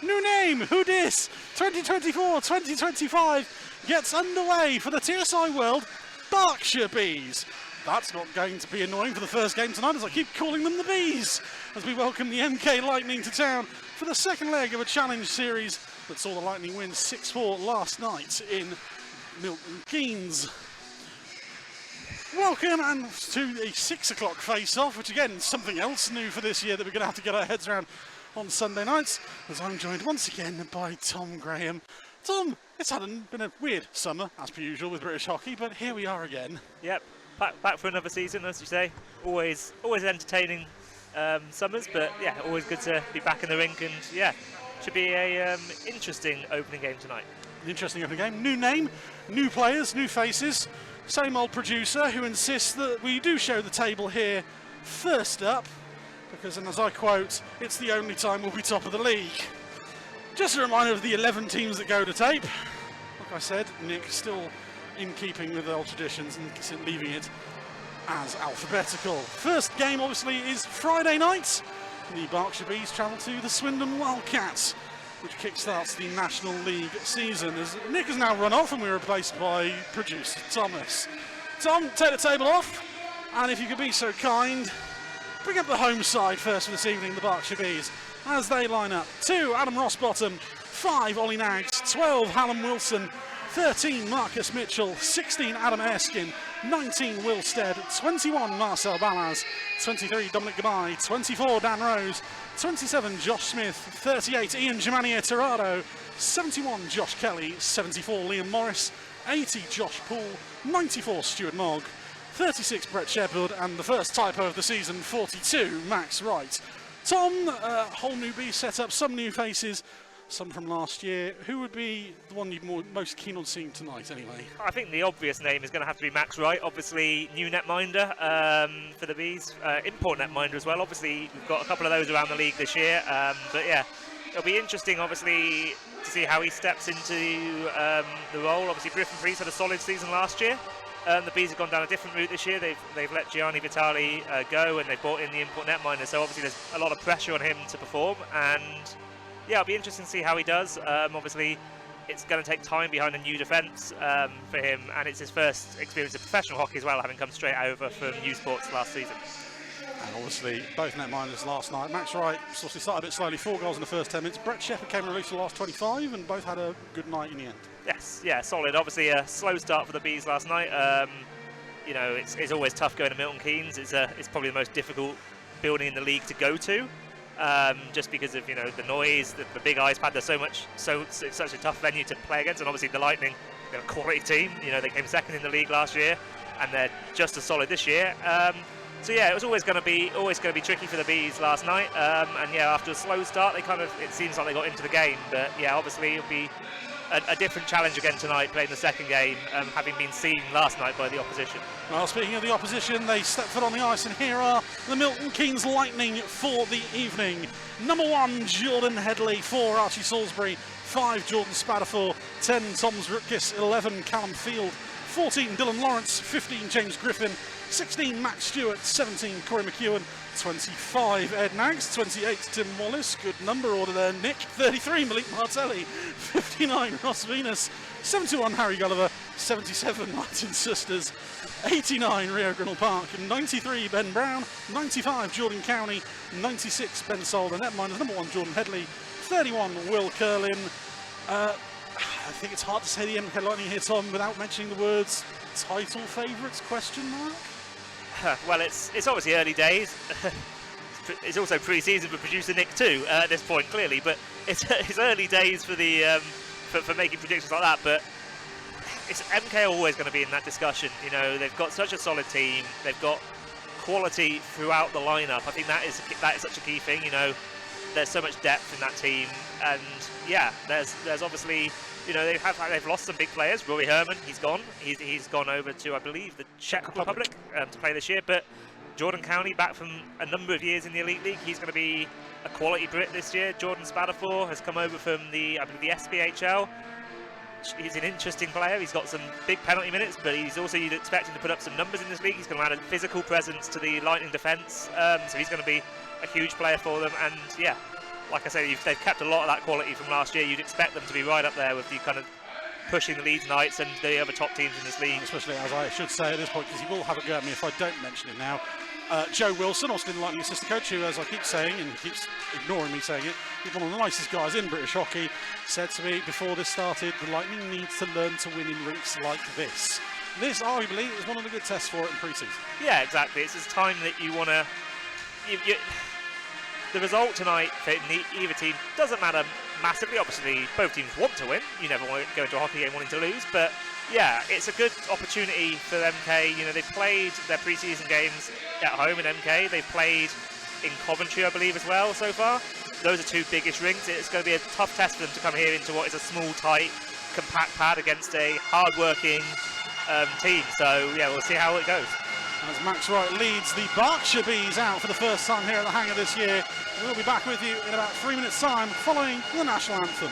New name, who dis? 2024-2025 gets underway for the TSI World Berkshire Bees. That's not going to be annoying for the first game tonight, as I keep calling them the Bees, as we welcome the MK Lightning to town for the second leg of a challenge series that saw the Lightning win 6-4 last night in Milton Keynes. Welcome and to a 6 o'clock face-off, which again is something else new for this year that we're going to have to get our heads around on Sunday nights, as I'm joined once again by Tom Graham. Tom, it's been a weird summer, as per usual, with British hockey, but here we are again. Yep, back for another season, as you say. Always entertaining summers, but yeah, always good to be back in the rink, and yeah, should be a interesting opening game tonight. Interesting opening game. New name, new players, new faces. Same old producer who insists that we do show the table here first up, because, and as I quote, it's the only time we'll be top of the league. Just a reminder of the 11 teams that go to tape. Like I said, Nick still in keeping with the old traditions and leaving it as alphabetical. First game obviously is Friday night. The Berkshire Bees travel to the Swindon Wildcats, which kickstarts the National League season, as Nick has now run off and we're replaced by producer Thomas. Tom, take the table off, and if you could be so kind, bring up the home side first for this evening, the Berkshire Bees, as they line up. 2, Adam Rossbottom. 5, Ollie Nags. 12, Hallam Wilson. 13, Marcus Mitchell. 16, Adam Erskine. 19, Will Stead. 21, Marcel Ballas. 23, Dominic Gabay. 24, Dan Rose. 27, Josh Smith. 38, Ian Germania Tirado. 71, Josh Kelly. 74, Liam Morris. 80, Josh Poole. 94, Stuart Mogg. 36, Brett Shepard, and the first typo of the season, 42, Max Wright. Tom, whole new B setup, some new faces, some from last year. Who would be the one you're most keen on seeing tonight, anyway? I think the obvious name is going to have to be Max Wright, obviously new netminder for the Bees, import netminder as well. Obviously, we've got a couple of those around the league this year, but yeah, it'll be interesting, obviously, to see how he steps into the role. Obviously, Griffin Priest had a solid season last year. The Bees have gone down a different route this year. They've let Gianni Vitali go, and they've brought in the import netminder. So obviously there's a lot of pressure on him to perform. And yeah, it'll be interesting to see how he does. Obviously, it's going to take time behind a new defence for him, and it's his first experience of professional hockey as well, having come straight over from U Sports last season. And obviously, both netminders last night. Max Wright obviously started a bit slowly, 4 goals in the first 10 minutes. Brett Shepard came and released the last 25, and both had a good night in the end. Yes, yeah, solid. Obviously, a slow start for the Bees last night. You know, it's always tough going to Milton Keynes. It's probably the most difficult building in the league to go to, just because of the noise, the big ice pad. There's it's such a tough venue to play against, and obviously the Lightning, they're a quality team. They came second in the league last year, and they're just as solid this year. So yeah, it was always going to be tricky for the Bees last night. And yeah, after a slow start, it seems like they got into the game. But yeah, obviously it'll be a different challenge again tonight, playing the second game, having been seen last night by the opposition. Well, speaking of the opposition, they step foot on the ice, and here are the Milton Keynes Lightning for the evening. Number 1, Jordan Headley. 4, Archie Salisbury. 5, Jordan Spadafor. 10, Toms Rutkis. 11, Callum Field. 14, Dylan Lawrence. 15, James Griffin. 16, Matt Stewart. 17, Corey McEwen. 25, Ed Nags. 28, Tim Wallace. Good number order there, Nick. 33, Malik Martelli. 59, Ross Venus. 71, Harry Gulliver. 77, Martin Sisters. 89, Rio Grinnell Park. 93, Ben Brown. 95, Jordan Cowney. 96, Ben Solder. Netminders number 1, Jordan Headley. 31, Will Curlin. I think it's hard to say the MK Lightning here, Tom, without mentioning the words title favourites, question mark? Well, it's obviously early days. It's also pre-season for producer Nick too at this point, clearly. But it's early days for the for making predictions like that. But it's MK always going to be in that discussion. They've got such a solid team. They've got quality throughout the lineup. I think that is such a key thing. There's so much depth in that team, and yeah, there's obviously. They've lost some big players. Rory Herman, he's gone. He's gone over to, I believe, the Czech Republic to play this year. But Jordan Cowney, back from a number of years in the Elite League, he's going to be a quality Brit this year. Jordan Spadafor has come over from the SPHL. He's an interesting player. He's got some big penalty minutes, but he's also, you'd expect him to put up some numbers in this league. He's going to add a physical presence to the Lightning defence, so he's going to be a huge player for them. And yeah, like I say, they've kept a lot of that quality from last year. You'd expect them to be right up there with the kind of pushing the Leeds Knights and the other top teams in this league. Especially, as I should say at this point, because he will have a go at me if I don't mention it now. Joe Wilson, Austin Lightning assistant coach, who, as I keep saying, and he keeps ignoring me saying it, he's one of the nicest guys in British hockey, said to me before this started, the Lightning needs to learn to win in rinks like this. This, arguably, is one of the good tests for it in pre-season. Yeah, exactly. It's this time that you want to... The result tonight for either team doesn't matter massively. Obviously, both teams want to win. You never want to go into a hockey game wanting to lose. But yeah, it's a good opportunity for MK. You know, they've played their pre-season games at home in MK. They've played in Coventry, I believe, as well so far. Those are two biggest rinks. It's going to be a tough test for them to come here into what is a small, tight, compact pad against a hard-working team. So yeah, we'll see how it goes. As Max Wright leads the Berkshire Bees out for the first time here at the hangar this year. We'll be back with you in about 3 minutes' time following the national anthem.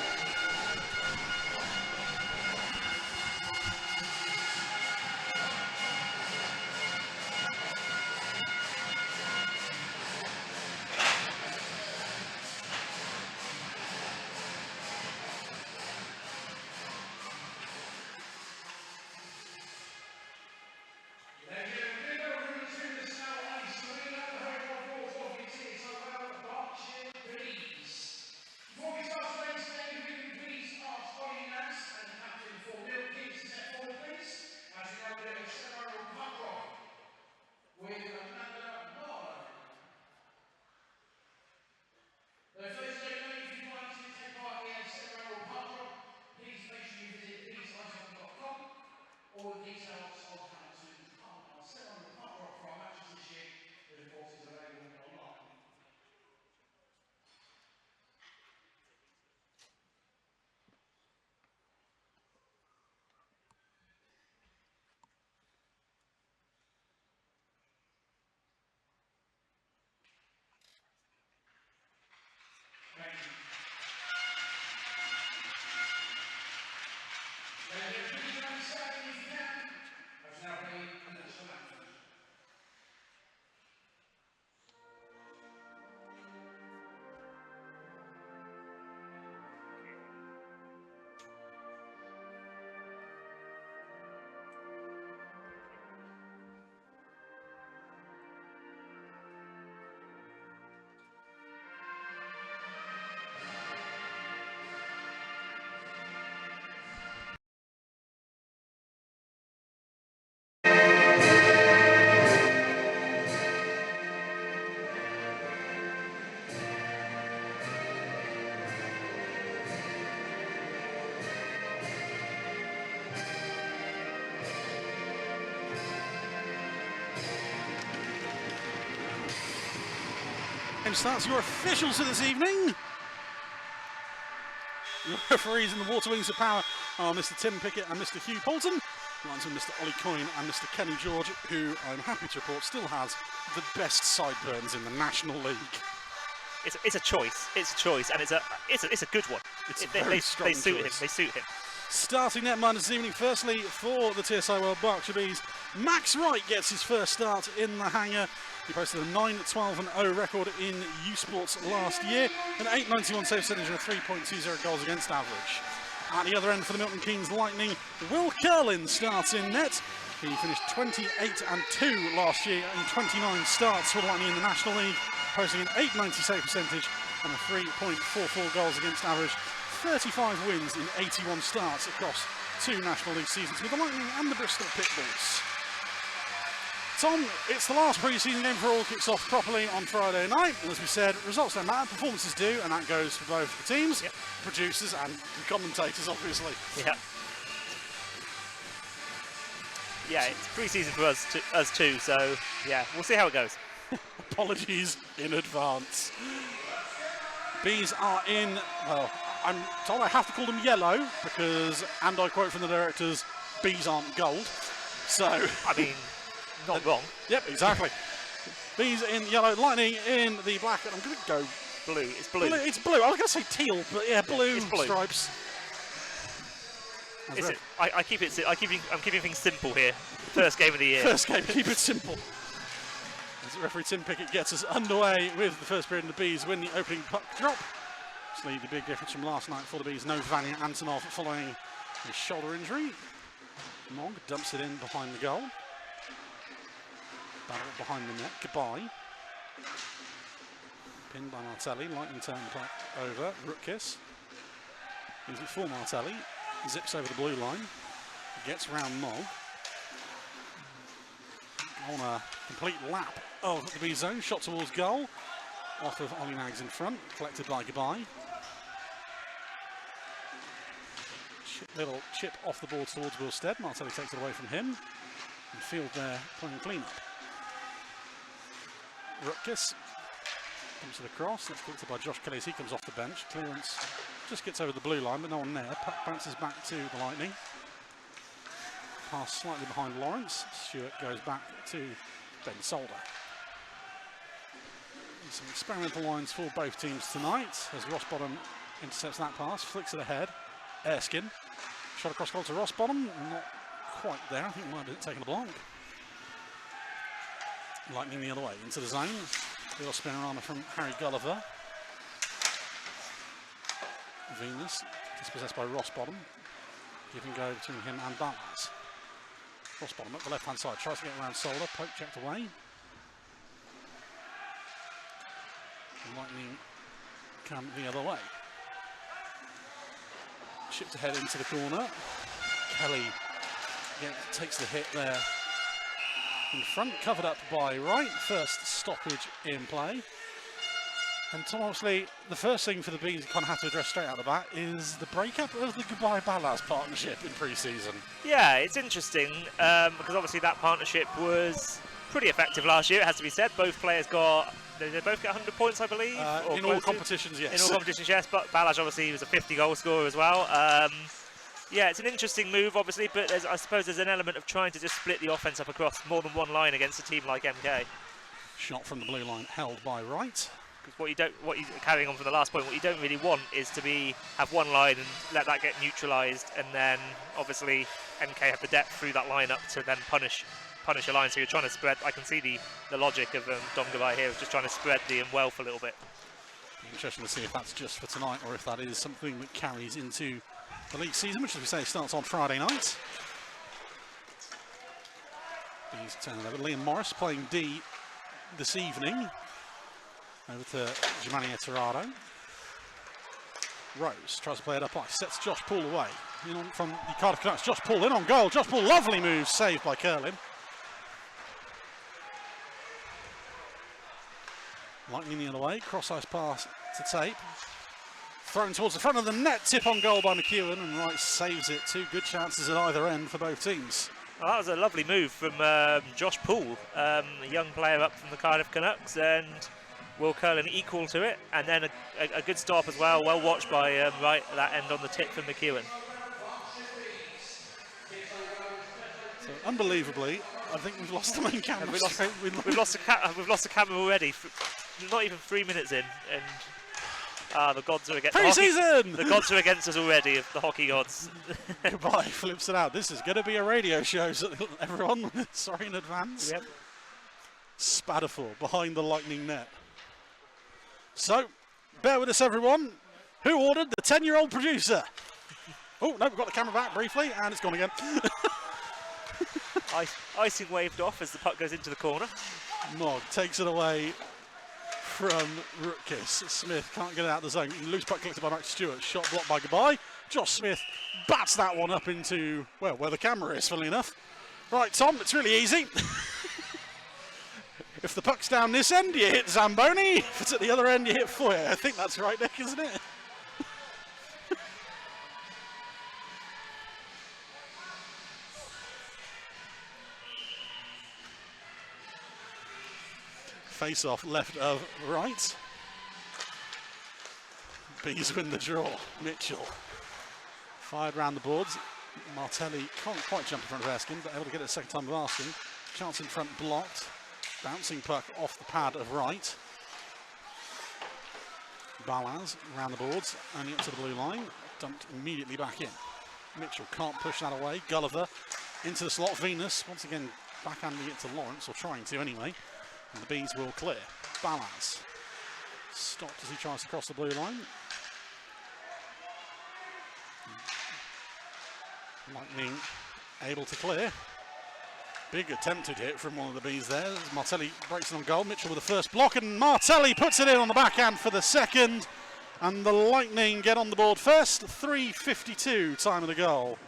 Starts your officials for this evening. Your referees in the Water Wings of Power are Mr. Tim Pickett and Mr. Hugh Poulton. Linesman Mr. Ollie Coyne and Mr. Kenny George, who I'm happy to report still has the best sideburns in the National League. It's a choice. It's a choice, and it's a good one. They suit him. They suit him. Starting netminder this evening, firstly for the TSI World Berkshire Bees, Max Wright gets his first start in the hangar. He posted a 9-12-0 record in U Sports last year, an 891 save percentage and a 3.20 goals against average. At the other end for the Milton Keynes Lightning, Will Curlin starts in net. He finished 28-2 last year in 29 starts for the Lightning in the National League, posting an 890 save percentage and a 3.44 goals against average. 35 wins in 81 starts across 2 National League seasons with the Lightning and the Bristol Pitbulls. Tom, it's the last pre-season game for all, kicks off properly on Friday night, and as we said, results don't matter, performances do, and that goes for both the teams, producers and the commentators, obviously. Yeah, it's pre-season for us too, so yeah, we'll see how it goes. Apologies in advance. Bees are in, well, I'm told I have to call them yellow because, and I quote from the directors, bees aren't gold. So, I mean, not wrong. Yep, exactly. Bees in yellow, Lightning in the black, and I'm going to go blue. It's blue. It's blue. I was going to say teal, but yeah, blue, it's blue. Stripes. I'm keeping things simple here. First game of the year. First game, keep it simple. As referee Tim Pickett gets us underway with the first period, and the Bees win the opening puck drop. Obviously, the big difference from last night for the Bees, no Vanya Antonov following his shoulder injury. Mog dumps it in behind the goal. Battle behind the net, goodbye. Pinned by Martelli, lightning turn the puck over, Rutkiss. Gives it for Martelli, zips over the blue line, gets round Mog. On a complete lap of the B zone, shot towards goal. Off of Ollie Nags in front, collected by Goodbye. Little chip off the board towards Will Stead. Martelli takes it away from him. And Field there playing clean-up. Rutkiss comes to the cross. That's collected by Josh Kelly as he comes off the bench. Clearance just gets over the blue line, but no one there. Puck bounces back to the Lightning. Pass slightly behind Lawrence. Stewart goes back to Ben Solder. Some experimental lines for both teams tonight as Rossbottom intercepts that pass, flicks it ahead. Erskine, shot across goal to Rossbottom, not quite there. I think it might have taken a block. Lightning the other way into the zone. Little spinorama from Harry Gulliver. Venus dispossessed by Rossbottom. Give and go between him and Ballas. Rossbottom up the left hand side, tries to get around Solder, poke checked away. Lightning come the other way. Shipped ahead into the corner. Kelly takes the hit there in front, covered up by Wright. First stoppage in play. And Tom, obviously, the first thing for the Bees kind of have to address straight out the bat is the breakup of the Goodbye Ballas partnership in pre-season. Yeah, it's interesting because obviously that partnership was pretty effective last year, it has to be said. Both players they both get 100 points, I believe. In all competitions, yes. In all competitions, yes. But Ballas obviously was a 50-goal scorer as well. Yeah, it's an interesting move, obviously, but I suppose there's an element of trying to just split the offense up across more than one line against a team like MK. Shot from the blue line, held by Wright. Because carrying on from the last point, what you don't really want is to have one line and let that get neutralised, and then obviously MK have the depth through that line up to then punish a line. So you're trying to spread. I can see the logic of Dom Goodbye here, just trying to spread the wealth a little bit. Interesting to see if that's just for tonight or if that is something that carries into the league season, which, as we say, starts on Friday night. Bees turn it over. Liam Morris playing D this evening. Over to Germania Tirado. Rose tries to play it up ice, sets Josh Poole away. In on from the Cardiff Canucks, Josh Poole in on goal. Josh Poole, lovely move, saved by Curlin. Lightning the other way, cross ice pass to Tape. Thrown towards the front of the net, tip on goal by McEwen, and Wright saves it. Two good chances at either end for both teams. Well, that was a lovely move from Josh Poole, a young player up from the Cardiff Canucks, and Will Curlin equal to it, and then a good stop as well, well watched by Wright at that end on the tip from McEwen. So unbelievably, I think we've lost the main camera. We've lost the camera already. Not even 3 minutes in, and the gods are against pre-season. The gods are against us already. The hockey gods. Goodbye. Flips it out. This is going to be a radio show, so everyone, sorry in advance. Yep. Spadafor behind the Lightning net. So, bear with us, everyone. Who ordered the 10-year-old producer? Oh, no, we've got the camera back briefly, and it's gone again. Icing waved off as the puck goes into the corner. Mog takes it away from Rutkiss. Smith can't get it out of the zone. Loose puck collected by Max Stewart. Shot blocked by Goodbye. Josh Smith bats that one up into, well, where the camera is, funnily enough. Right, Tom, it's really easy. If the puck's down this end, you hit Zamboni. If it's at the other end, you hit Foyer. I think that's right, Nick, isn't it? Face off left of right. Bees win the draw. Mitchell fired round the boards. Martelli can't quite jump in front of Erskine, but able to get it a second time of asking. Chance in front blocked. Bouncing puck off the pad of Wright. Ballas around the boards, only up to the blue line. Dumped immediately back in. Mitchell can't push that away. Gulliver into the slot. Venus once again backhanding it to Lawrence, or trying to anyway. And the Bees will clear. Ballas stopped as he tries to cross the blue line. Lightning able to clear. Big attempted hit from one of the bees there. Martelli breaks it on goal. Mitchell with the first block, and Martelli puts it in on the backhand for the second. And the Lightning get on the board first. 3:52 time of the goal.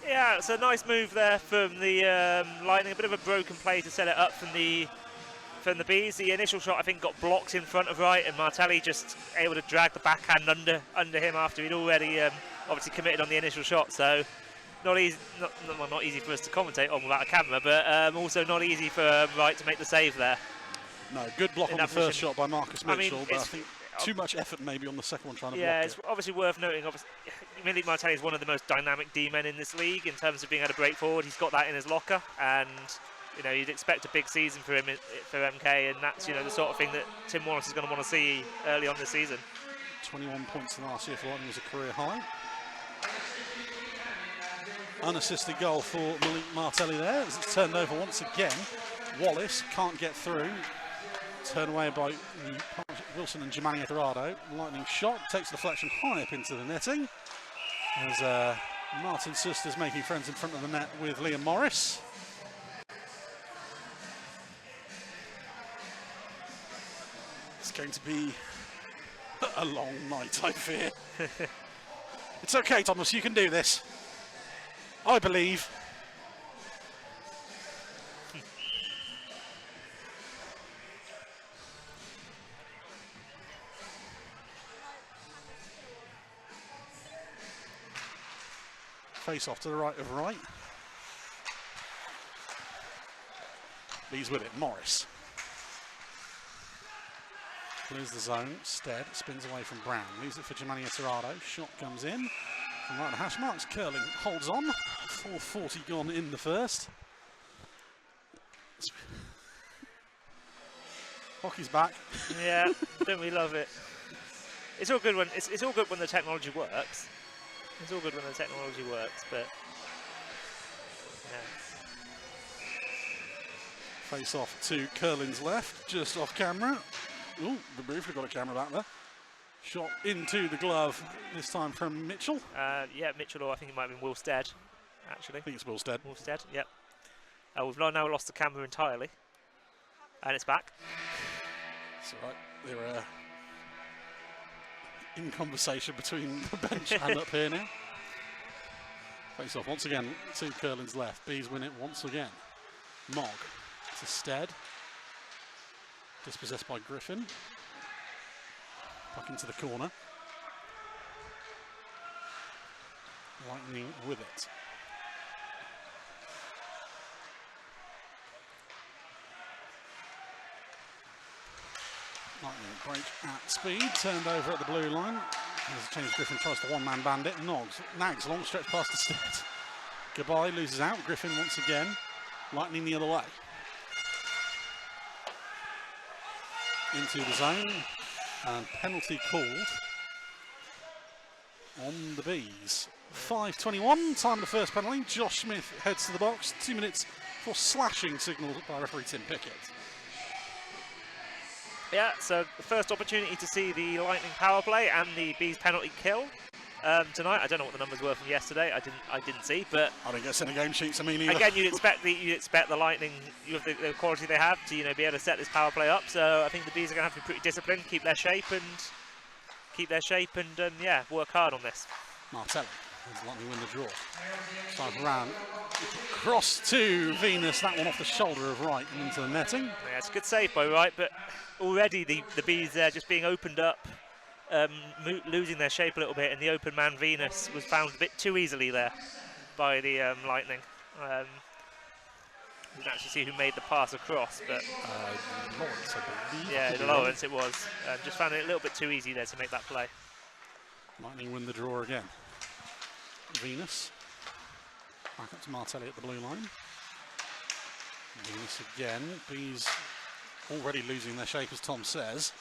Yeah, it's a nice move there from the Lightning. A bit of a broken play to set it up from the bees. The initial shot, I think, got blocked in front of right, and Martelli just able to drag the backhand under him after he'd already obviously committed on the initial shot. So not easy, not easy for us to commentate on without a camera, but also not easy for Wright to make the save there. No, good block on the first shot by Marcus Mitchell, but I think too much effort maybe on the second one trying to block it. Yeah, it's obviously worth noting. Obviously, Milton Martelli is one of the most dynamic D-men in this league in terms of being able to break forward. He's got that in his locker, and you know you'd expect a big season for him for MK, and that's the sort of thing that Tim Wallace is going to want to see early on this season. 21 points in the last year for Lightning was a career high. Unassisted goal for Milton Martelli there as it's turned over once again. Wallace can't get through. Turned away by Wilson and Jemani Etorado. Lightning shot takes the deflection high up into the netting. As Martin Sisters making friends in front of the net with Liam Morris. It's going to be a long night, I fear. It's okay, Thomas, you can do this. I believe. Face off to the right of Wright. He's with it, Morris. Clears the zone, Stead spins away from Brown, leaves it for Jemani Etorado. Shot comes in from right at the hash marks. Curling holds on. 4:40 gone in the first. Hockey's back. Yeah, don't we love it? It's all good when it's all good when the technology works. It's all good when the technology works, but yeah. Face off to Curlin's left, just off camera. Oh, we briefly got a camera back there. Shot into the glove, this time from Mitchell. Yeah, Mitchell, or I think it might have been Will Stead, actually. I think it's Will Stead. Will Stead, yep. We've now lost the camera entirely. And it's back. It's all right. They were in conversation between the bench and up here now. Face off once again to Curlin's left. Bees win it once again. Mogg to Stead. Dispossessed by Griffin. Back into the corner. Lightning with it. Lightning break at speed, turned over at the blue line. As James Griffin tries to one-man bandit. Nags, long stretch past the Stead. Goodbye, loses out. Griffin once again. Lightning the other way. Into the zone. And penalty called on the Bees. 5:21, time of the first penalty. Josh Smith heads to the box. 2 minutes for slashing signalled by referee Tim Pickett. Yeah, so the first opportunity to see the Lightning power play and the Bees penalty kill tonight. I don't know what the numbers were from yesterday. I didn't see, but I didn't get sent a game sheets. I mean, either. Again, you'd expect the Lightning, with the quality they have, to be able to set this power play up. So I think the Bees are going to have to be pretty disciplined, keep their shape, and yeah, work hard on this. Martelli has Lightning win the draw. Starts around, cross to Venus. That one off the shoulder of Wright and into the netting. Yeah, it's a good save by Wright, but already the Bees there just being opened up. Losing their shape a little bit, and the open man Venus was found a bit too easily there by the Lightning. You can actually see who made the pass across, but Lawrence, I believe. Yeah, Lawrence it was. Just found it a little bit too easy there to make that play. Lightning win the draw again. Venus back up to Martelli at the blue line. Venus again. Bees already losing their shape, as Tom says.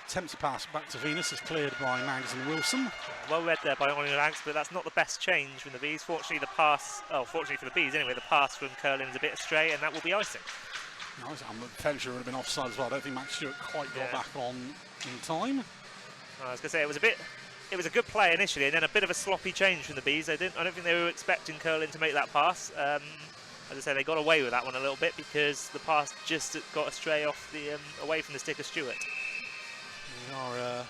Attempt to pass back to Venus is cleared by Nags and Wilson. Well read there by Ollie Nags, but that's not the best change from the Bees. Fortunately, fortunately for the Bees anyway, the pass from Curlin's a bit astray, and that will be icing. I'm fairly sure it would have been offside as well. I don't think Max Stewart quite got back on in time. I was going to say, it was a bit it was a good play initially, and then a bit of a sloppy change from the Bees. I don't think they were expecting Curlin to make that pass. As I say, they got away with that one a little bit because the pass just got astray off the away from the stick of Stewart. We are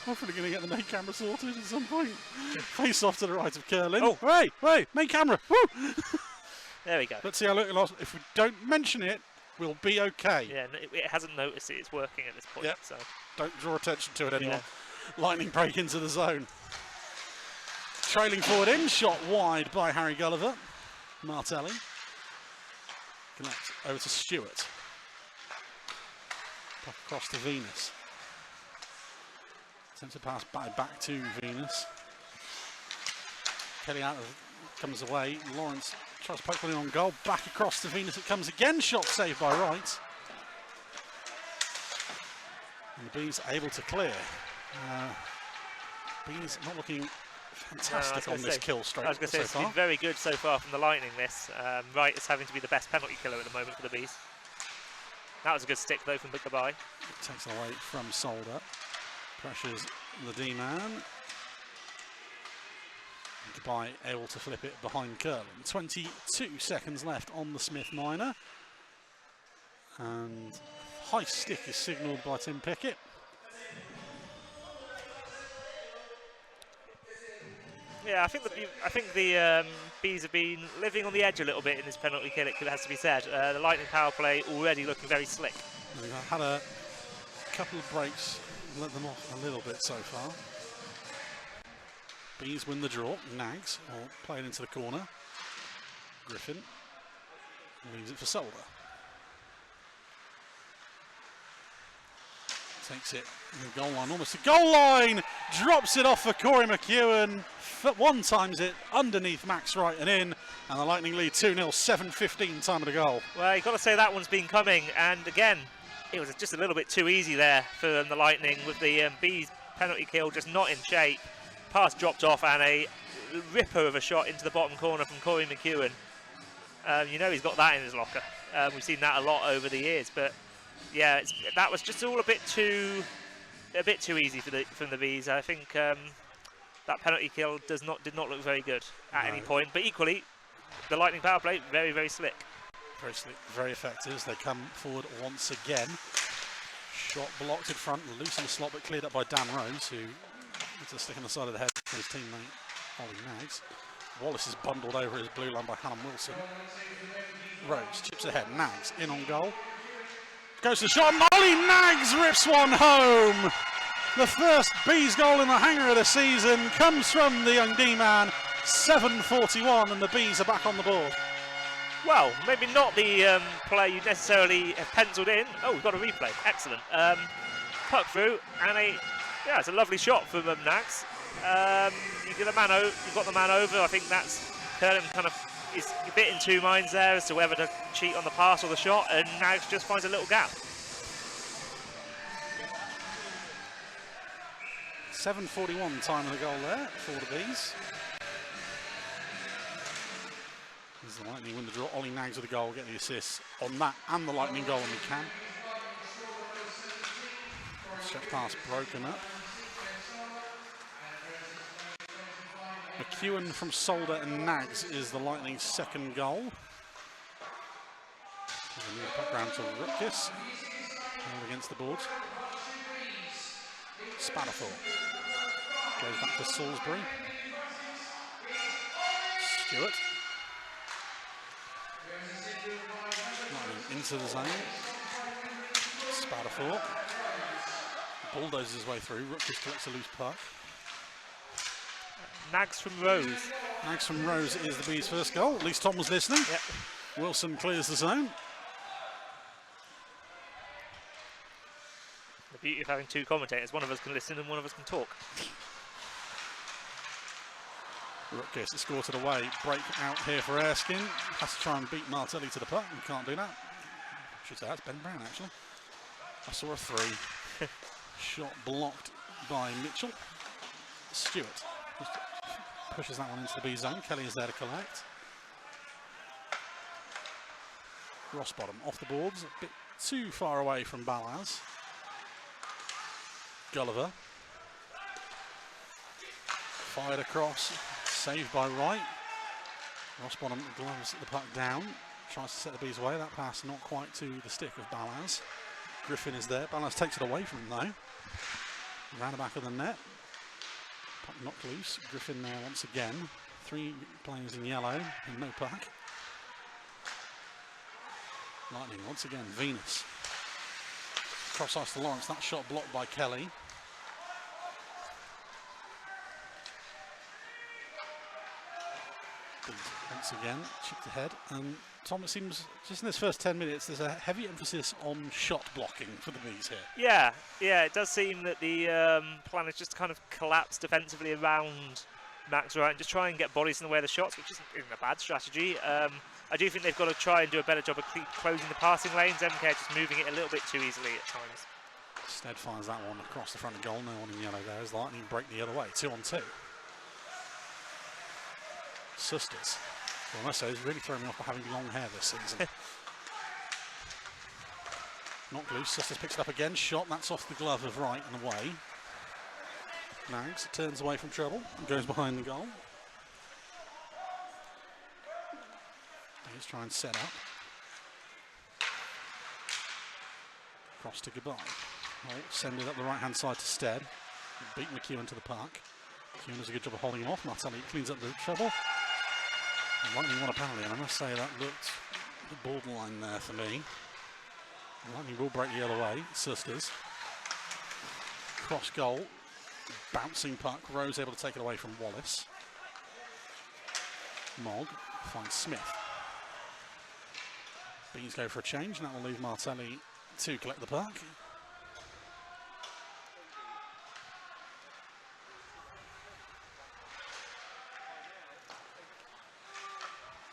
hopefully going to get the main camera sorted at some point. Face off to the right of Curlin. Oh, wait, main camera. Woo! There we go. Let's see how it lost. If we don't mention it, we'll be okay. Yeah, it hasn't noticed it's working at this point. Yep. So don't draw attention to it anymore. Yeah. Lightning break into the zone. Trailing forward in, shot wide by Harry Gulliver. Martelli connects over to Stewart. Puck across to Venus. Attempts to pass back to Venus. Kelly comes away. Lawrence tries to poke one in on goal. Back across to Venus it comes again. Shot saved by Wright. And the Bees able to clear. Bees not looking fantastic on this kill straight. I was going to say, it's been very good so far from the Lightning this. Wright is having to be the best penalty killer at the moment for the Bees. That was a good stick though from Goodbye. Takes it away from Solder. Pressures the D-man. Goodbye able to flip it behind Curlin. 22 seconds left on the Smith minor. And high stick is signalled by Tim Pickett. Yeah, I think the Bees have been living on the edge a little bit in this penalty kill, it has to be said. The Lightning power play already looking very slick. They've had a couple of breaks, let them off a little bit so far. Bees win the draw. Nags will play it into the corner. Griffin leaves it for Solder. Takes it to the goal line, almost the goal line! Drops it off for Corey McEwen. One times it underneath Max Wright and in. And the Lightning lead 2-0, 7:15 time of the goal. Well, you've got to say that one's been coming. And again, it was just a little bit too easy there for the Lightning with the Bees penalty kill just not in shape. Pass dropped off and a ripper of a shot into the bottom corner from Corey McEwen. You know he's got that in his locker. We've seen that a lot over the years, but yeah, that was just all a bit too easy from the Bees. I think that penalty kill did not look very good at any point. But equally, the Lightning power play very, very slick. Very slick, very effective as they come forward once again. Shot blocked in front, loose in the slot, but cleared up by Dan Rose, who gets a stick on the side of the head for his teammate Ollie Nags. Wallace is bundled over his blue line by Hannah Wilson. Rose chips ahead, Nags in on goal. Goes to the shot, and Ollie Nags rips one home. The first Bees goal in the hangar of the season comes from the young D-man. 7:41 and the Bees are back on the board. Well, maybe not the play you necessarily have penciled in. Oh, we've got a replay. Excellent. Puck through, and it's a lovely shot from Nags. You've got the man over. I think that's Curlin kind of is a bit in two minds there as to whether to cheat on the pass or the shot, and Nags just finds a little gap. 7:41 time of the goal there for the Bees. As the Lightning win the draw, Ollie Nags with the goal, get the assist on that and the Lightning goal when we can. Stretch pass broken up. McEwen from Solder and Nags is the Lightning's second goal. Puck round to Rutkiss. Held against the boards. Spatafor goes back to Salisbury. Stewart. Lightning into the zone. Spatafor bulldozes his way through. Rutkiss collects a loose puck. Nags from Rose. Nags from Rose is the Bees' first goal. At least Tom was listening. Yep. Wilson clears the zone. The beauty of having two commentators. One of us can listen and one of us can talk. Rutkiss escorted away. Break out here for Erskine. Has to try and beat Martelli to the puck. He can't do that. I should say that's Ben Brown actually. I saw a three. Shot blocked by Mitchell. Stewart just pushes that one into the B zone. Kelly is there to collect. Rossbottom off the boards, a bit too far away from Balaz. Gulliver. Fired across, saved by Wright. Rossbottom gloves the puck down, tries to set the bees away. That pass not quite to the stick of Balaz. Griffin is there. Balaz takes it away from him though. Around the back of the net. Puck knocked loose. Griffin there once again. 3 players in yellow and no puck. Lightning once again. Venus. Cross ice to Lawrence. That shot blocked by Kelly. Once again, chipped ahead. And Tom, it seems just in this first 10 minutes, there's a heavy emphasis on shot blocking for the Bees here. Yeah, it does seem that the plan is just to kind of collapse defensively around Max Wright and just try and get bodies in the way of the shots, which isn't a bad strategy. I do think they've got to try and do a better job of closing the passing lanes. MK just moving it a little bit too easily at times. Stead finds that one across the front of goal. No one in yellow there as Lightning break the other way. 2-on-2. Sisters. Well, I must say, he's really thrown me off by having long hair this season. Knocked loose. Sisters picks it up again. Shot. That's off the glove of Wright and away. Nags turns away from trouble and goes behind the goal. He's trying to set up. Cross to goodbye. Well, send it up the right hand side to Stead. Beat McEwen to the park. McEwen does a good job of holding him off. Martelli cleans up the trouble. Lightning won a penalty, and I must say that looked borderline there for me. Lightning will break the other way. Sisters. Cross goal. Bouncing puck. Rose able to take it away from Wallace. Mogg finds Smith. Bees go for a change, and that will leave Martelli to collect the puck.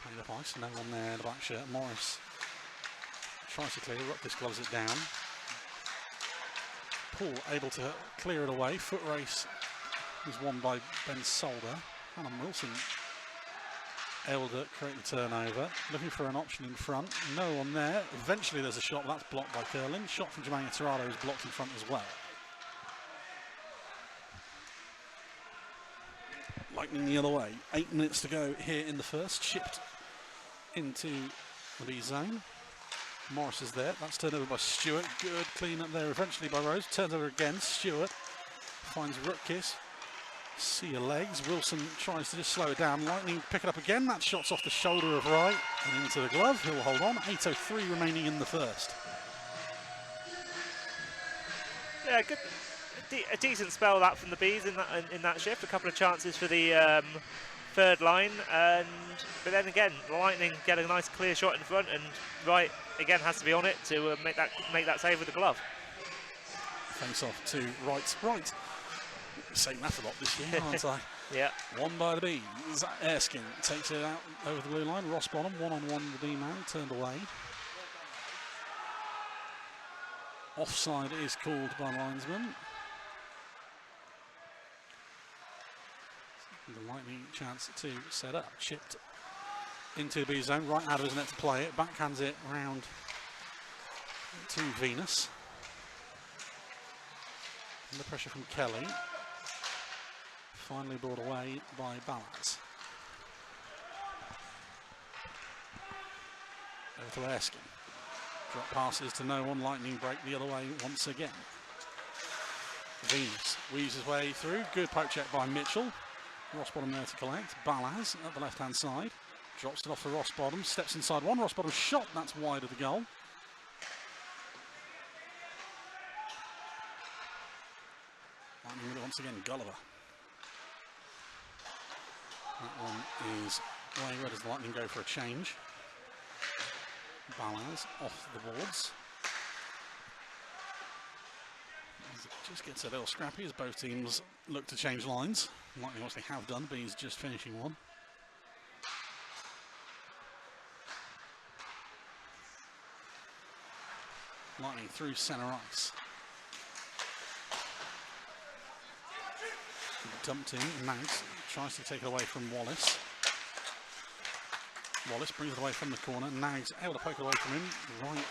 Played up ice, no one there in the black shirt. Morris tries to clear, Rutgers gloves it down. Paul able to clear it away. Foot race is won by Ben Solder. Hannah Wilson able to create the turnover. Looking for an option in front. No one there. Eventually there's a shot, that's blocked by Curlin. Shot from Jermaine Torrado is blocked in front as well. Lightning the other way. 8 minutes to go here in the first. Chipped into the B zone. Morris is there. That's turned over by Stewart. Good clean up there eventually by Rose. Turns over again. Stewart finds Rutkiss. See your legs. Wilson tries to just slow it down. Lightning pick it up again. That shot's off the shoulder of Wright and into the glove. He'll hold on. 8:03 remaining in the first. Yeah, good. A decent spell that from the Bees in that shift. A couple of chances for the third line, but then again, Lightning get a nice clear shot in front, and Wright again has to be on it to make that save with the glove. Face off to Wright's right. Saying that a lot this year, aren't I? Yeah. Won by the Bees. Erskine takes it out over the blue line. Rossbottom one-on-one with the B-man, turned away. Offside is called by linesman. The Lightning chance to set up. Chipped into the B zone, right out of his net to play it. Backhands it round to Venus. Under pressure from Kelly. Finally brought away by Balaz. Over to Erskine. Drop passes to no one. Lightning break the other way once again. Venus weaves his way through. Good poke check by Mitchell. Rossbottom there to collect. Balaz at the left-hand side. Drops it off to Rossbottom. Steps inside one. Rossbottom shot. That's wide of the goal. Lightning with it once again. Gulliver. That one is wayward as the Lightning go for a change. Balaz off the boards. Just gets a little scrappy as both teams look to change lines. Lightning what they have done, but he's just finishing one. Lightning through centre ice. Dumped in, Nags tries to take it away from Wallace. Wallace brings it away from the corner. Nags able to poke it away from him. Right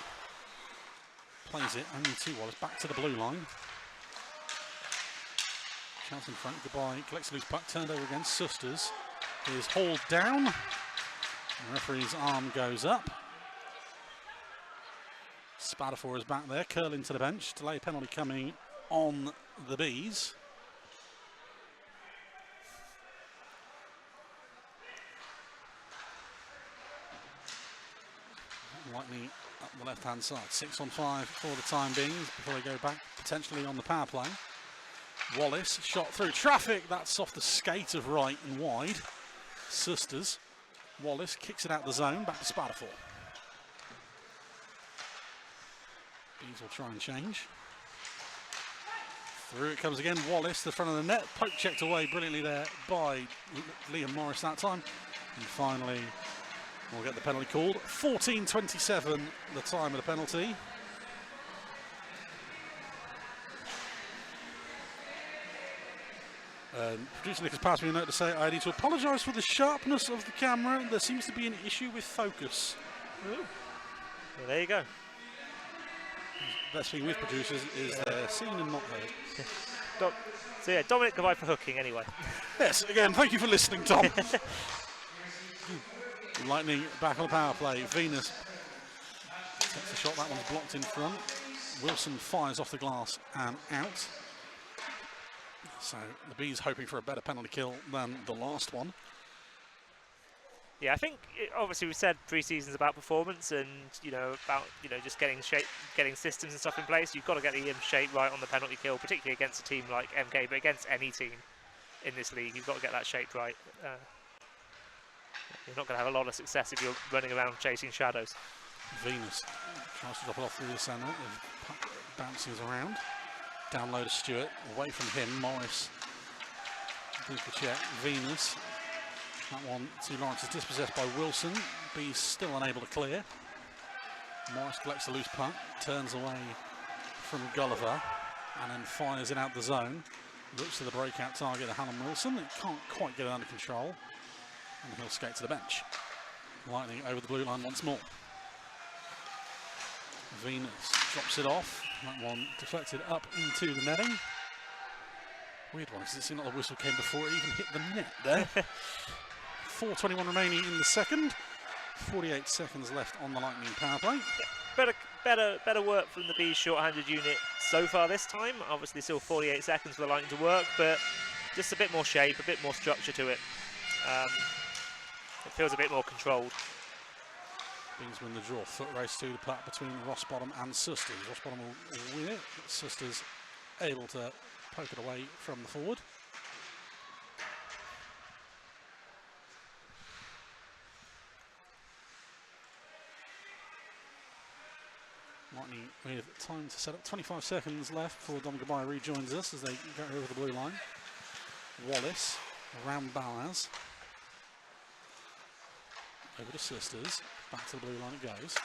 plays it only to Wallace. Back to the blue line. Counts in front, goodbye, collects a loose puck, turned over again. Susters is hauled down. The referee's arm goes up. Spadafor is back there, curling to the bench. Delay penalty coming on the Bees. Lightning up the left-hand side. 6 on 5 for the time being before they go back potentially on the power play. Wallace shot through traffic. That's off the skate of right and wide. Susters. Wallace kicks it out the zone. Back to Spadafor. Bees will try and change. Through it comes again. Wallace, the front of the net. Poke checked away brilliantly there by Liam Morris that time. And finally, we'll get the penalty called. 14:27 the time of the penalty. Producer Nick has passed me a note to say I need to apologise for the sharpness of the camera. There seems to be an issue with focus. Ooh. Well, there you go. The best thing with producers is they're seen and not heard. So yeah, Dominic, goodbye for hooking anyway. Yes, again, thank you for listening, Tom. Lightning back on the power play. Venus takes the shot, that one's blocked in front. Wilson fires off the glass and out. So the Bees hoping for a better penalty kill than the last one. Yeah, I think obviously we said pre-season's about performance and about just getting shape, getting systems and stuff in place. You've got to get the shape right on the penalty kill, particularly against a team like MK, but against any team in this league, you've got to get that shape right. You're not going to have a lot of success if you're running around chasing shadows. Venus tries to drop it off through the centre. The puck bounces around. Down low to Stewart. Away from him, Morris. Does the check. Venus. That one to Lawrence is dispossessed by Wilson. Bees still unable to clear. Morris collects the loose puck. Turns away from Gulliver. And then fires it out the zone. Looks to the breakout target of Hannah Wilson. It can't quite get it under control. And he'll skate to the bench. Lightning over the blue line once more. Venus drops it off. That one deflected up into the netting. Weird one, because it seemed like the whistle came before it even hit the net there. 4:21 remaining in the second. 48 seconds left on the Lightning power play. Yeah, better work from the Bees short-handed unit so far this time. Obviously still 48 seconds for the Lightning to work, but just a bit more shape, a bit more structure to it. It feels a bit more controlled. Bees win the draw. Foot race to the puck between Rossbottom and Susters. Rossbottom will win it. Susters able to poke it away from the forward. Lightning with time to set up. 25 seconds left before Dom Gabay rejoins us as they go over the blue line. Wallace around Balaz. Over to Susters. Back to the blue line it goes.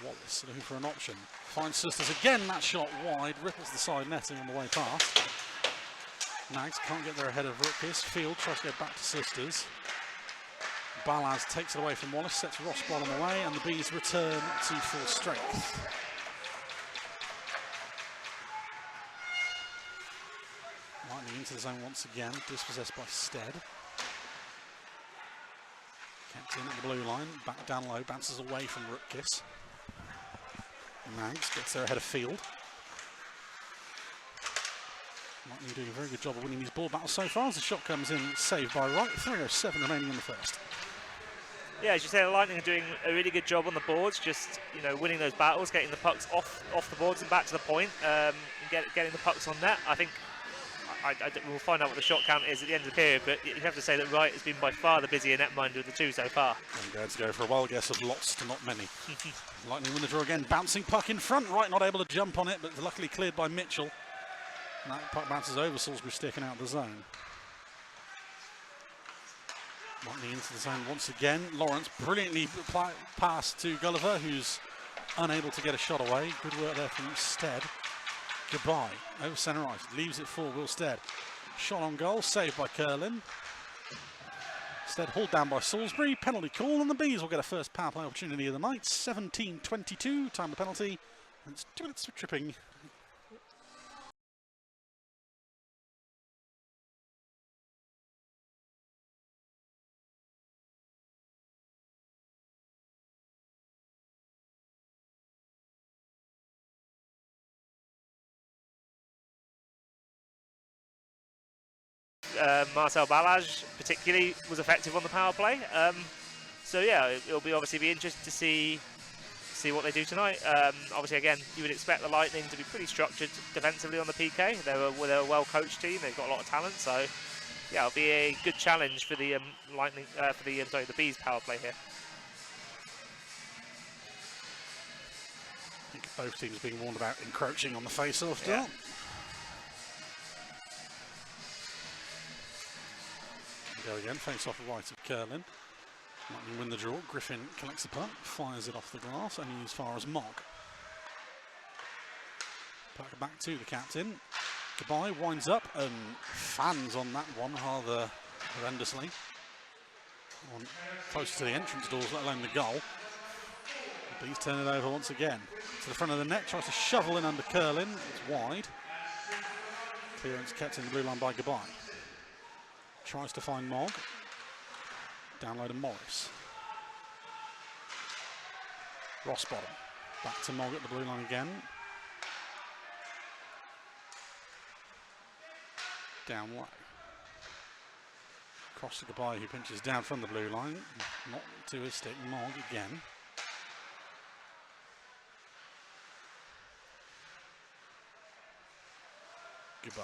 Wallace looking for an option. Finds Susters again. That shot wide. Ripples the side netting on the way past. Nags can't get there ahead of Rutgers. Field tries to go back to Susters. Balaz takes it away from Wallace. Sets Rossbottom away. And the Bees return to full strength. Lightning into the zone once again. Dispossessed by Stead. Kept in at the blue line, back down low, bounces away from Rutkiss. Nags gets there ahead of Field. Lightning doing a very good job of winning these ball battles so far as the shot comes in, saved by Wright. 3:07 remaining in the first. Yeah, as you say, the Lightning are doing a really good job on the boards, just winning those battles, getting the pucks off the boards and back to the point, and getting the pucks on net. I think we'll find out what the shot count is at the end of the period, but you have to say that Wright has been by far the busier netminder of the two so far. I'm going to go for a wild guess of lots to not many. Lightning win the draw again, bouncing puck in front. Wright not able to jump on it, but luckily cleared by Mitchell. And that puck bounces over Salisbury, sticking out the zone. Lightning into the zone once again. Lawrence brilliantly passed to Gulliver, who's unable to get a shot away. Good work there from Stead. Goodbye. Over centre ice. Leaves it for Will Stead. Shot on goal. Saved by Curlin. Stead hauled down by Salisbury. Penalty call, and the Bees will get a first power play opportunity of the night. 17:22. Time the penalty. And it's 2 minutes for tripping. Marcel Balaj particularly was effective on the power play. So yeah, it'll be obviously be interesting to see what they do tonight. Obviously, again, you would expect the Lightning to be pretty structured defensively on the PK. They're a well-coached team. They've got a lot of talent. So yeah, it'll be a good challenge for the Lightning, the Bees power play here. I think both teams being warned about encroaching on the face-off dot. Go again, face-off right of Curlin. Lightning win the draw. Griffin collects the puck, fires it off the glass, only as far as Mogg. Puck back to the captain. Goodbye, winds up and fans on that one rather horrendously. Close to the entrance doors, let alone the goal. The Bees turn it over once again. To the front of the net, tries to shovel in under Curlin. It's wide. Clearance kept in the blue line by Goodbye. Tries to find Mogg. Download to Morris. Rossbottom. Back to Mogg at the blue line again. Down low. Cross to Goodbye, who pinches down from the blue line. Not to his stick. Mogg again. Goodbye.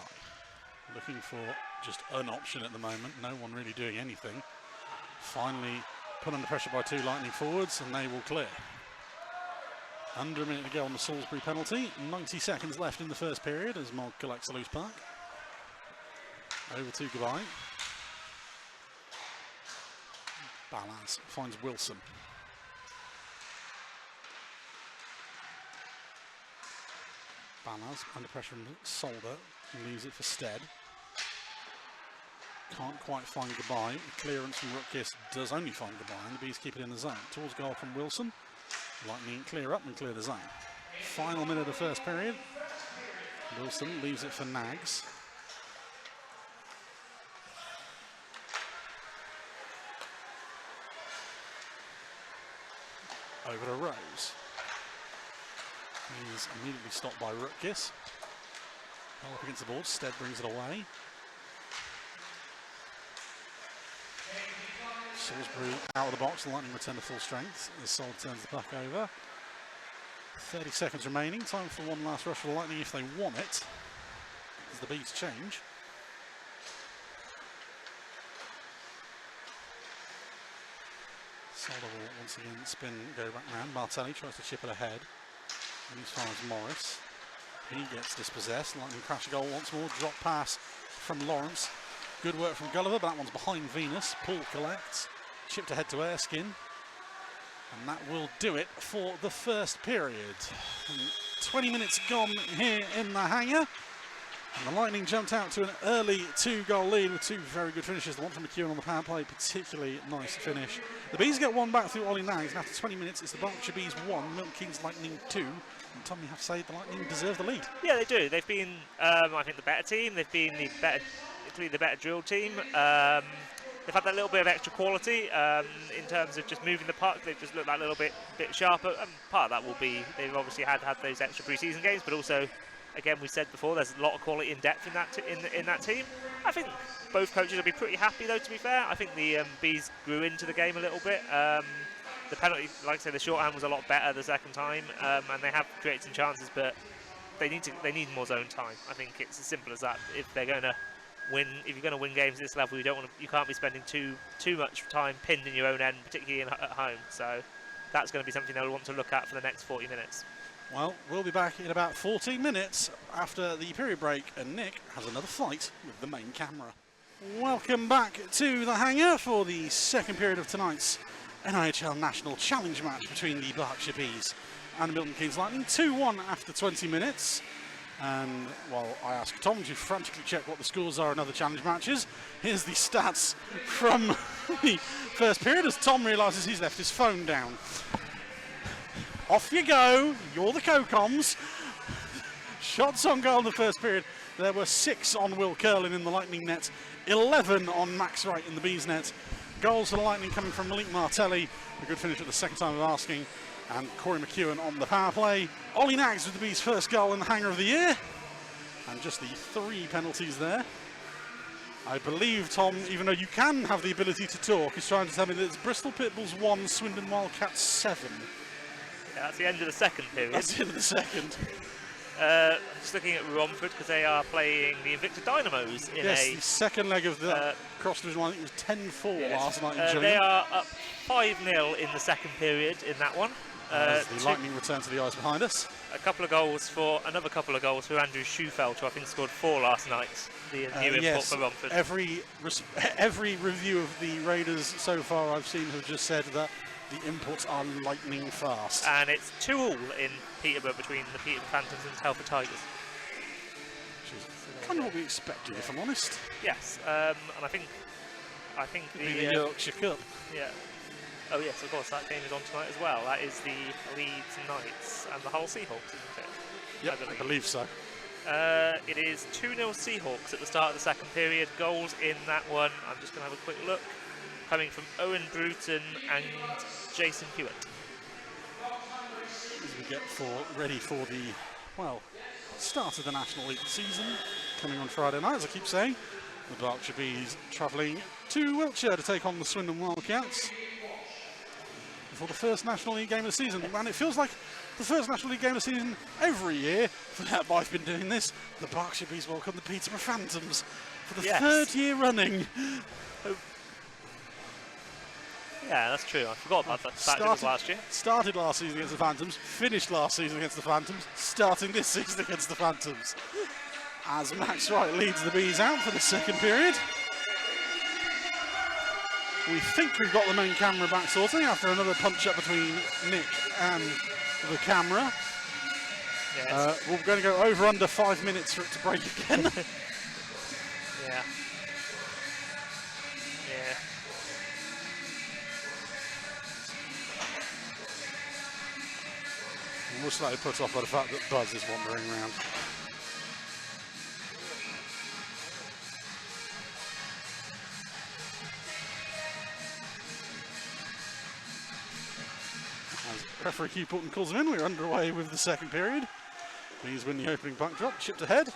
Looking for just an option at the moment. No one really doing anything. Finally put under pressure by two Lightning forwards and they will clear. Under a minute to go on the Salisbury penalty. 90 seconds left in the first period as Mogg collects a loose puck. Over to Goodbye. Balaz finds Wilson. Balaz under pressure from Solder and leaves it for Stead. Can't quite find Goodbye. The clearance from Rutkiss does only find Goodbye, and the Bees keep it in the zone. Towards goal from Wilson. Lightning clear up and clear the zone. Final minute of the first period. Wilson leaves it for Nags. Over to Rose. He's immediately stopped by Rutkiss. Well up against the board, Stead brings it away. Salisbury out of the box, the Lightning return to full strength as Sol turns the puck over. 30 seconds remaining, time for one last rush for the Lightning if they want it, as the Bees change. Solder will once again spin, go back round. Martelli tries to chip it ahead. And as far as Morris. He gets dispossessed. Lightning crash a goal once more. Drop pass from Lawrence. Good work from Gulliver, but that one's behind Venus. Paul collects. Chipped ahead to Erskine. And that will do it for the first period. 20 minutes gone here in the hangar. And the Lightning jumped out to an early 2-goal lead with two very good finishes. The one from McEwen on the power play, particularly nice finish. The Bees get one back through Ollie Nags, and after 20 minutes, it's the Berkshire Bees 1, Milton Keynes Lightning 2. And Tom, you have to say the Lightning deserve the lead. Yeah, they do. They've been, I think, the better team. They've been the better drill team. They've had that little bit of extra quality in terms of just moving the puck. They've just looked that little bit sharper. And part of that will be they've obviously had those extra pre-season games, but also, again, we said before, there's a lot of quality in depth in that team. I think both coaches will be pretty happy, though. To be fair, I think the Bees grew into the game a little bit. The penalty, like I said, the shorthand was a lot better the second time, and they have created some chances, but they need more zone time. I think it's as simple as that. If they're going to win, if you're going to win games at this level, you can't be spending too much time pinned in your own end, particularly at home. So that's going to be something they'll want to look at for the next 40 minutes. Well, we'll be back in about 14 minutes after the period break, and Nick has another fight with the main camera. Welcome back to the hangar for the second period of tonight's NIHL National Challenge match between the Berkshire Bees and the Milton Keynes Lightning. 2-1 after 20 minutes. And while I ask Tom to frantically check what the scores are in other challenge matches, here's the stats from the first period as Tom realises he's left his phone down. Off you go, you're the co-coms. Shots on goal in the first period. There were 6 on Will Curlin in the Lightning net, 11 on Max Wright in the Bees net. Goals for the Lightning coming from Malik Martelli, a good finish at the second time of asking, and Corey McEwen on the power play. Ollie Nags with the Bees' first goal in the hangar of the year. And just the 3 penalties there. I believe Tom, even though you can have the ability to talk, is trying to tell me that it's Bristol Pitbulls 1, Swindon Wildcats 7. Yeah, that's the end of the second period. That's the end of the second. Just looking at Romford because they are playing the Invicta Dynamos in the second leg of the cross division one. I think it was 10-4 last night in Gillingham. They are up 5-0 in the second period in that one. As the Lightning return to the ice behind us. Another couple of goals for Andrew Schufelt, who I think scored 4 last night. The new import for Romford. Every review of the Raiders so far I've seen have just said that the imports are lightning fast. And it's 2-2 in Peterborough between the Peterborough Phantoms and Telford Tigers. Which is kind of what we expected, if I'm honest. Yes, and I think the Yorkshire Cup. Yeah. Oh yes, of course, that game is on tonight as well. That is the Leeds Knights and the Hull Seahawks, isn't it? Yep, I believe so. It is 2-0 Seahawks at the start of the second period. Goals in that one, I'm just going to have a quick look, coming from Owen Bruton and Jason Hewitt. As we get ready for the, start of the National League season, coming on Friday night, as I keep saying. The Berkshire Bees travelling to Wiltshire to take on the Swindon Wildcats for the first National League game of the season. And it feels like the first National League game of the season every year that I've been doing this. The Berkshire Bees welcome the Peterborough Phantoms for the third year running. Yeah, that's true. I forgot about that. Started last year. Started last season against the Phantoms, finished last season against the Phantoms, starting this season against the Phantoms. As Max Wright leads the Bees out for the second period. We think we've got the main camera back sorting after another punch-up between Nick and the camera. Yes. We're going to go over under 5 minutes for it to break again. Yeah. We're slightly put off by the fact that Buzz is wandering around. As referee Hugh Porton calls him in, we're underway with the second period. Bees win the opening puck drop, chipped ahead,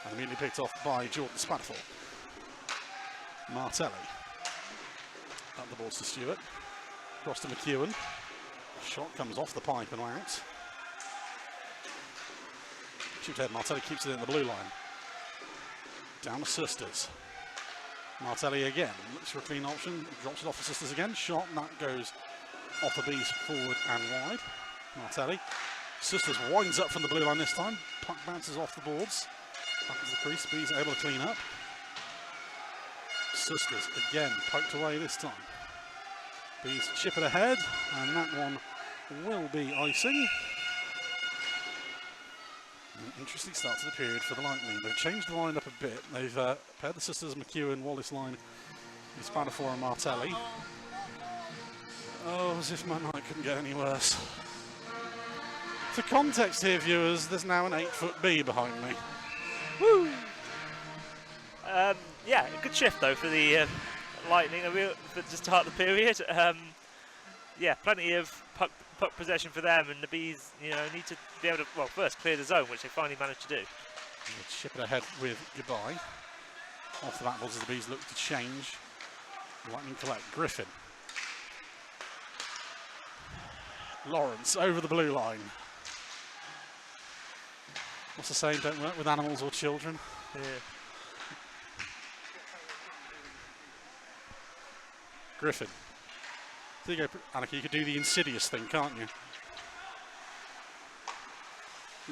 and immediately picked off by Jordan Spataford. Martelli. Up the balls to Stewart. Cross to McEwen. Shot comes off the pipe and out. Chipped ahead, Martelli keeps it in the blue line. Down to Sisters. Martelli again, looks for a clean option, drops it off to Sisters again. Shot, and that goes off the Bees forward and wide. Martelli. Sisters winds up from the blue line this time. Puck bounces off the boards. Back into the crease, Bees able to clean up. Sisters again poked away this time. Bees chip it ahead, and that one will be icing. An interesting start to the period for the Lightning. They've changed the line up a bit. They've paired the Sisters McEwen, Wallace line with Spanafor and Martelli. Oh, as if my night couldn't get any worse. For context here, viewers, there's now an 8-foot bee behind me. Woo! Yeah, good shift though for the Lightning to start the period. Yeah, plenty of puck possession for them, and the Bees, need to be able to, first clear the zone, which they finally managed to do. Chip it ahead with goodbye. Off the back balls as the Bees look to change. Lightning collect. Griffin. Lawrence over the blue line. What's the saying? Don't work with animals or children. Yeah. Griffin. There you go, Anarchy. You could do the insidious thing, can't you?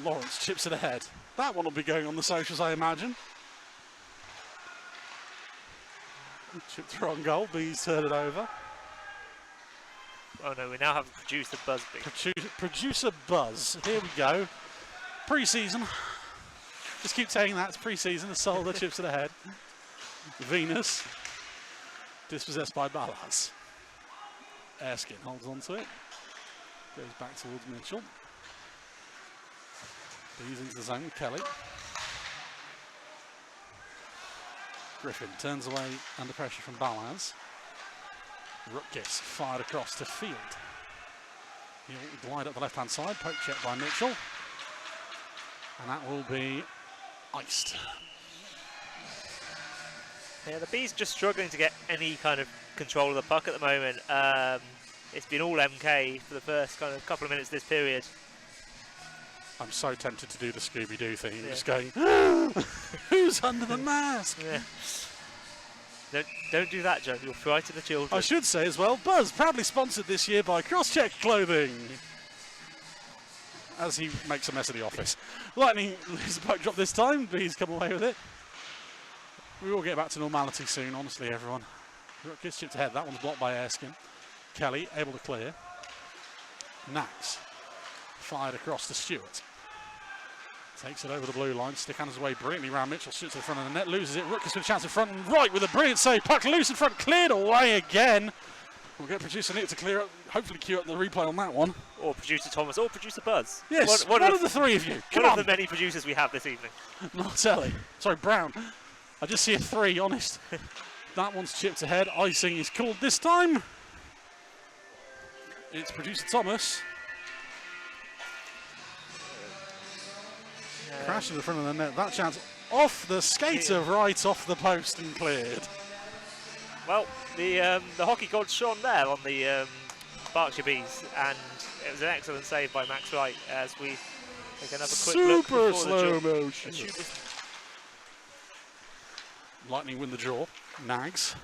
Lawrence chips it ahead. That one will be going on the socials, I imagine. Chipped through on goal. Bees turn it over. Oh no, we now have producer Busby. Producer Buzz. Here we go. Pre-season. Just keep saying that. It's pre-season. The Solder chips it ahead. Venus. Dispossessed by Ballas. Erskine holds on to it. Goes back towards Mitchell. Bees into the zone with Kelly. Griffin turns away under pressure from Ballas. Rutgis fired across to Field. He'll glide up the left-hand side, poke check by Mitchell. And that will be iced. Yeah, the Bees just struggling to get any kind of control of the puck at the moment. It's been all MK for the first kind of couple of minutes of this period. I'm so tempted to do the Scooby-Doo thing, Yeah. just going, who's under the mask? Yeah. Don't do that, Joe. You'll frighten the children. I should say as well, Buzz, proudly sponsored this year by Crosscheck Clothing. As he makes a mess of the office. Lightning loses the puck drop this time, but he's come away with it. We will get back to normality soon, honestly, everyone. Gets chipped ahead. That one's blocked by Erskine. Kelly able to clear. Nax fired across to Stewart. Takes it over the blue line. Stickhanders his way brilliantly around Mitchell. Shoots to the front of the net. Loses it. Rutgers with a chance in front and right with a brilliant save. Puck loose in front. Cleared away again. We'll get producer Nick to clear up. Hopefully cue up the replay on that one. Or producer Thomas. Or producer Buzz. Yes, one of the three of you. One of the many producers we have this evening. Martelli. Sorry, Brown. I just see a 3, honest. That one's chipped ahead. Icing is called this time. It's producer Thomas. Crash to the front of the net. That chance off the skater, right off the post and cleared. Well, the hockey god shone there on the Berkshire Bees, and it was an excellent save by Max Wright as we take another quick look. Super slow motion. Lightning win the draw. Nags.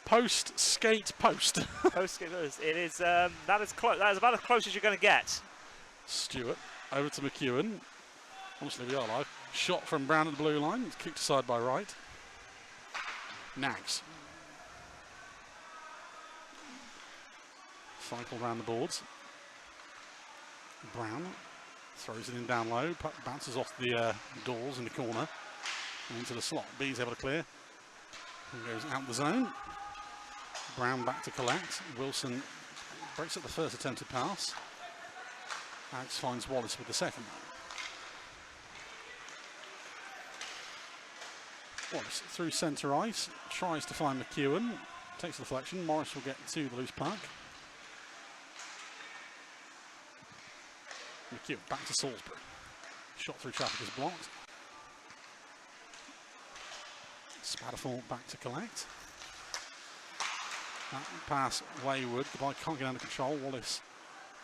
Post, skate, post. Post skate, it is, that is about as close as you're going to get. Stewart over to McEwen. Honestly, we are live. Shot from Brown at the blue line. It's kicked aside by Wright. Nags. Cycle round the boards. Brown throws it in down low. Puck bounces off the doors in the corner and into the slot. B's able to clear. And goes out the zone. Brown back to collect. Wilson breaks up the first attempted pass. Axe finds Wallace with the second one. Wallace through centre ice, tries to find McEwen, takes the deflection. Morris will get to the loose puck. McEwen back to Salisbury. Shot through traffic is blocked. Spatterfall back to collect. That pass wayward. Goodbye, can't get under control. Wallace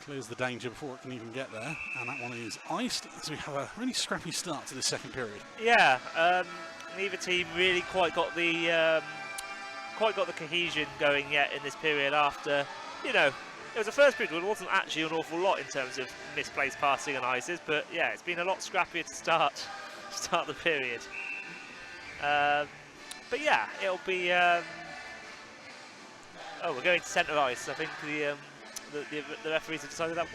clears the danger before it can even get there, and that one is iced as we have a really scrappy start to the second period. Yeah, neither team really quite got the cohesion going yet in this period. After, you know, it was the first period where there wasn't actually an awful lot in terms of misplaced passing and ices, but yeah, it's been a lot scrappier to start the period. But yeah, it'll be. We're going to centre ice. I think the referees have decided that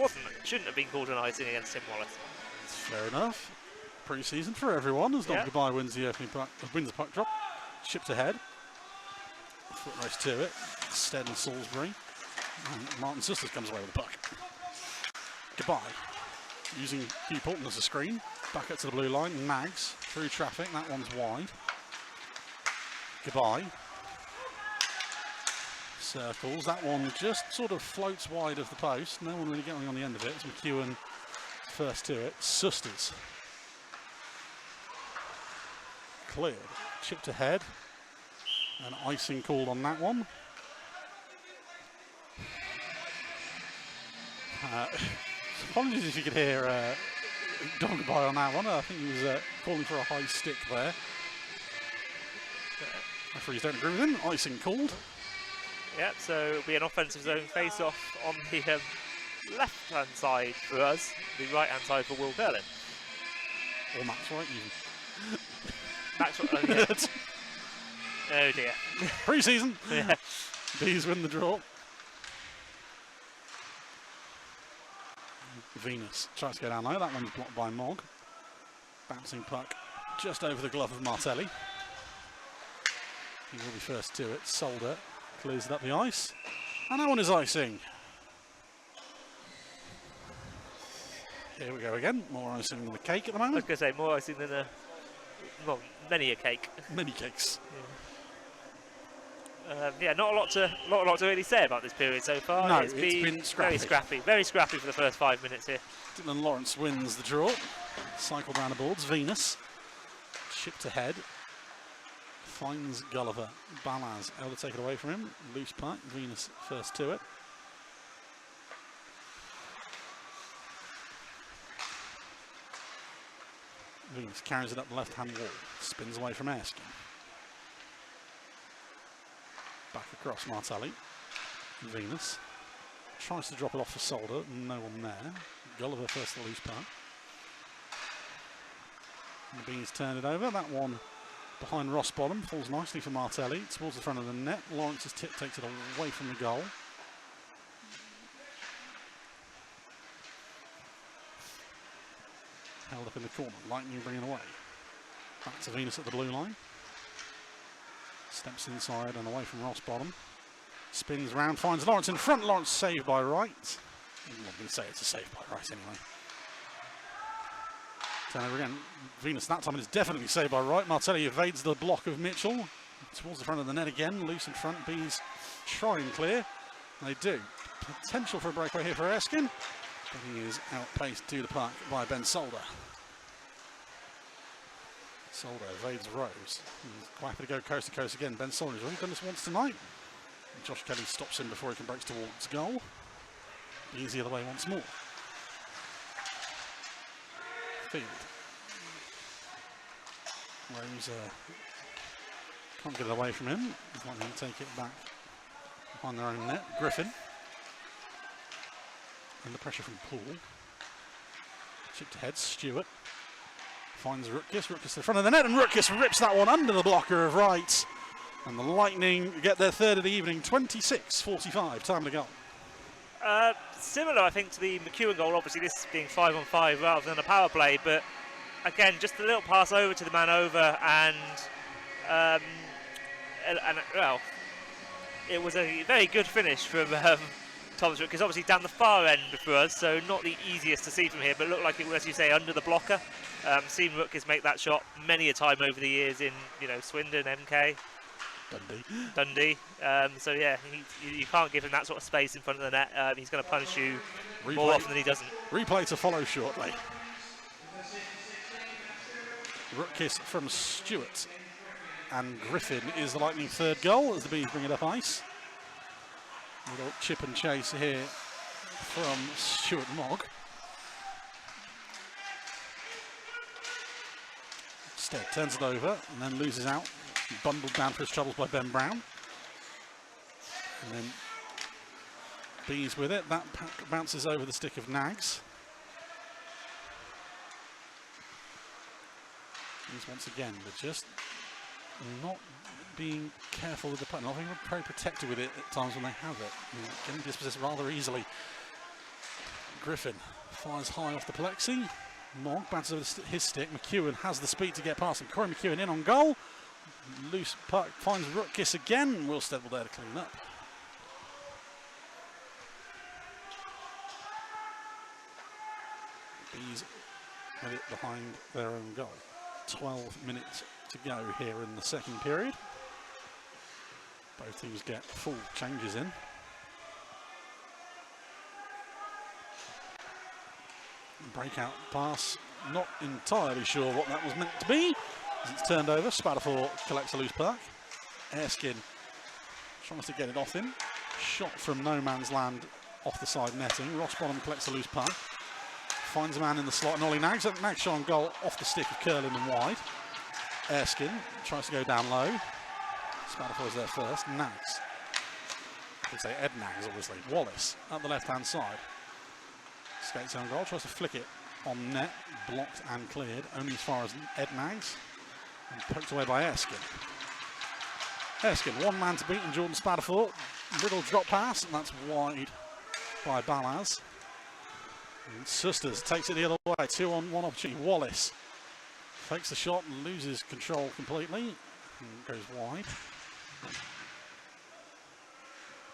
shouldn't have been called an icing against Tim Wallace. Fair enough. Pre-season for everyone as Don Goodbye wins the opening puck, wins the puck drop. Shipped ahead. Foot race to it. Stead and Salisbury. And Martin Sisters comes away with the puck. Goodbye. Using Hugh Poulton as a screen. Back up to the blue line. Nags through traffic. That one's wide. Goodbye. Circles. That one just sort of floats wide of the post. No one really getting on the end of it. It's McEwen first to it. Sisters. Cleared. Chipped ahead. And icing called on that one. Apologies if you could hear Don Goodbye on that one. I think he was calling for a high stick there. Referees don't agree with him. Icing called. Yeah, so it'll be an offensive zone face-off on the left-hand side for us, the right-hand side for Will Curlin. Or Max Wright even. Max Wright, oh dear. Pre-season. Yeah. Bees win the draw. Venus tries to go down low. That one's blocked by Mogg. Bouncing puck just over the glove of Martelli. He will be first to it. Solder clears it up the ice. And that one is icing. Here we go again. More icing than the cake at the I moment. was going to say more icing than many a cake. Many cakes. Yeah, not a lot to really say about this period so far. No, it's been scrappy. Very scrappy for the first 5 minutes here. Dylan Lawrence wins the draw. Cycled round the boards. Venus chipped ahead. finds Gulliver. Balaz able to take it away from him. Loose puck. Venus first to it. Venus carries it up the left-hand wall. Spins away from Erskine. Back across Martelli. Venus tries to drop it off for Solder. No one there. Gulliver first the loose puck. The Bees turn it over. That one behind Rossbottom falls nicely for Martelli towards the front of the net. Lawrence's tip takes it away from the goal. Held up in the corner. Lightning bringing away. Back to Venus at the blue line. Steps inside and away from Rossbottom. Spins round, finds Lawrence in front. Lawrence saved by Wright. I'm not going to say it's a save by Wright anyway. Turn over again. Venus that time is definitely saved by Wright. Martelli evades the block of Mitchell. Towards the front of the net again. Loose in front. Bees try and clear. And they do. Potential for a breakaway here for Erskine. But he is outpaced to the puck by Ben Solder. Solder evades Rose. He's quite happy to go coast to coast again. Ben Solder has already done this once tonight. And Josh Kelly stops him before he can break towards goal. He's the other way once more. Field. Rose can't get it away from him. He's not going to take it back behind their own net. Griffin. And the pressure from Poole. Chipped ahead, Stewart. Finds Rutgers. Rutgers to the front of the net, and Rutgers rips that one under the blocker of Wright. And the Lightning get their third of the evening, 26-45, time to go. Similar, I think, to the McEwen goal. Obviously, this being 5-on-5 rather than a power play, but again, just a little pass over to the man over, and well, it was a very good finish from Thomas Rutgers. Obviously, down the far end for us, so not the easiest to see from here, but looked like it was, as you say, under the blocker. Seen Rutgers make that shot many a time over the years in, Swindon, MK. Dundee. So yeah, you can't give him that sort of space in front of the net. He's going to punish you more often than he doesn't. Replay to follow shortly. Rutkiss from Stewart, and Griffin is the Lightning third goal as the Bees bring it up ice. Little chip and chase here from Stuart Mogg. Stead turns it over and then loses out. Bundled down for his troubles by Ben Brown. And then Bees with it. That bounces over the stick of Nags. Bees once again, but just not being careful with the puck. Not being very protected with it at times when they have it. Getting dispossessed rather easily. Griffin fires high off the plexi. Mogg bounces over his stick. McEwen has the speed to get past him. Corey McEwen in on goal. Loose puck finds Rutkiss again. Wilstead will there to clean up. Bees with it behind their own goal. 12 minutes to go here in the second period. Both teams get full changes in. Breakout pass. Not entirely sure what that was meant to be. As it's turned over, Spatafor collects a loose puck. Erskine tries to get it off him. Shot from no man's land off the side netting. Rossbottom collects a loose puck. Finds a man in the slot, and Ollie Nags. Nags shot on goal off the stick of Curlin and wide. Erskine tries to go down low. Spatafor is there first. Nags. I could say Ed Nags, obviously. Wallace up the left-hand side. Skates on goal, tries to flick it on net. Blocked and cleared, only as far as Ed Nags. And poked away by Erskine. Erskine, one man to beat in Jordan Spatafor. Little drop pass, and that's wide by Balaz. And Susters takes it the other way. 2-on-1 opportunity. Wallace fakes the shot and loses control completely. And goes wide.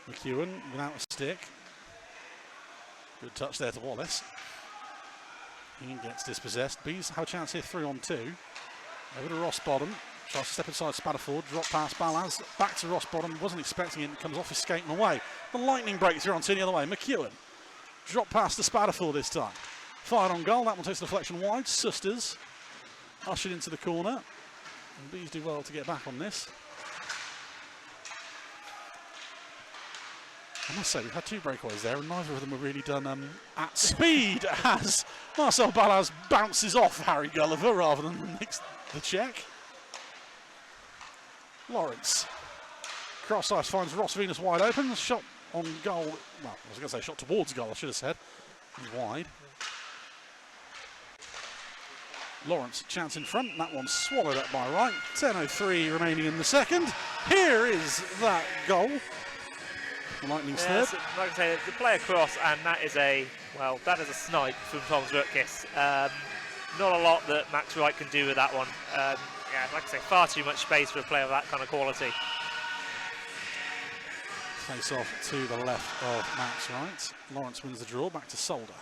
McEwen without a stick. Good touch there to Wallace. He gets dispossessed. Bees have a chance here 3-on-2. Over to Rossbottom. Tries to step inside Spatafor. Drop past Balaz. Back to Rossbottom. Wasn't expecting it. Comes off his skate and away. The Lightning break 3-on-2 the other way. McEwen. Drop past to Spatafor this time. Fired on goal. That one takes the deflection wide. Susters ushered into the corner. And Bees do well to get back on this. I must say, we've had 2 breakaways there, and neither of them were really done at speed, as Marcel Balaz bounces off Harry Gulliver rather than makes the check. Lawrence. Cross ice finds Ross Venus wide open. Shot on goal. Well, I was going to say shot towards goal, I should have said. He's wide. Lawrence, chance in front. That one's swallowed up by Wright. 10:03 remaining in the second. Here is that goal. Lightning's third. So, like I say, the play across, and that is a snipe from Tom Zurkis. Not a lot that Max Wright can do with that one. Yeah, like I say, far too much space for a player of that kind of quality. Face off to the left of Max Wright. Lawrence wins the draw, back to Solder.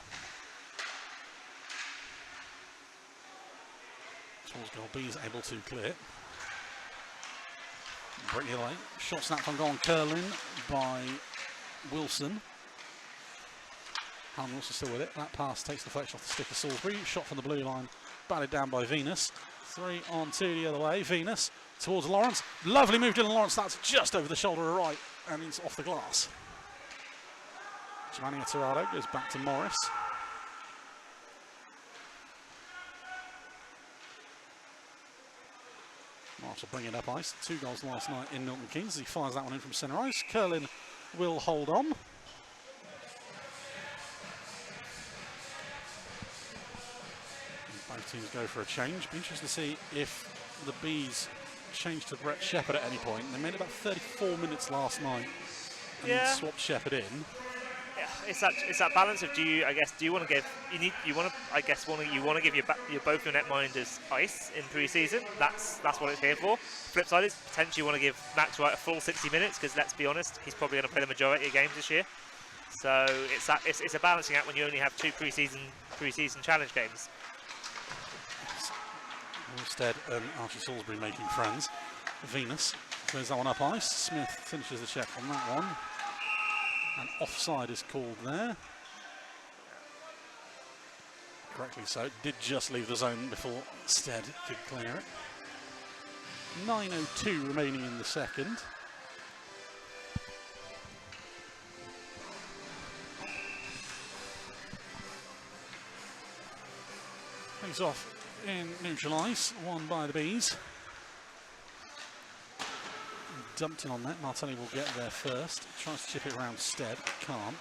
Towards goal, B is able to clear. Break the away. Shot snapped on goal and curling by Wilson. Alan Wilson still with it. That pass takes the flex off the stick of Salisbury. Shot from the blue line, batted down by Venus. 3 on 2 the other way. Venus towards Lawrence. Lovely move, Dylan Lawrence. That's just over the shoulder of right, and it's off the glass. Giovanni Atterado goes back to Morris. Morris will bring it up ice. 2 goals last night in Milton Keynes as he fires that one in from centre ice. Curlin will hold on. Both teams go for a change. Be interested to see if the Bees change to Brett Shepherd at any point. They made about 34 minutes last night and swapped Shepherd in. Yeah, it's that balance of you want to give your both your netminders ice in pre-season. That's what it's here for. Flip side is potentially you want to give Max Wright a full 60 minutes, because let's be honest, he's probably going to play the majority of games this year. So it's a balancing act when you only have 2 pre-season challenge games. Instead, Archie Salisbury making friends. Venus clears that one up ice. Smith finishes the check on that one. And offside is called there. Correctly so. Did just leave the zone before Stead could clear it. 9:02 remaining in the second. Face off in neutral ice, won by the Bees. Dumped in on that. Martelli will get there first. Tries to chip it around Stead. Can't.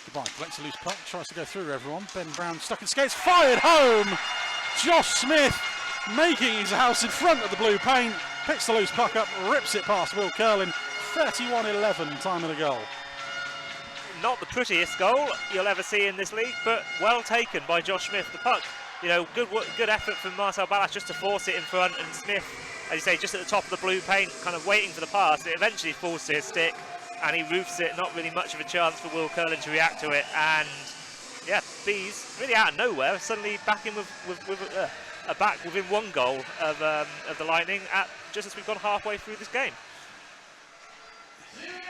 Goodbye. Collects a loose puck. Tries to go through everyone. Ben Brown stuck in skates. Fired home! Josh Smith making his house in front of the blue paint. Picks the loose puck up. Rips it past Will Curlin. 31-11 time of the goal. Not the prettiest goal you'll ever see in this league, but well taken by Josh Smith. The puck, good effort from Marcel Ballas just to force it in front, and Smith, as you say, just at the top of the blue paint, kind of waiting for the pass. It eventually falls to his stick, and he roofs it. Not really much of a chance for Will Curlin to react to it, and yeah, Bees really out of nowhere suddenly back in with within 1 goal of the Lightning just as we've gone halfway through this game.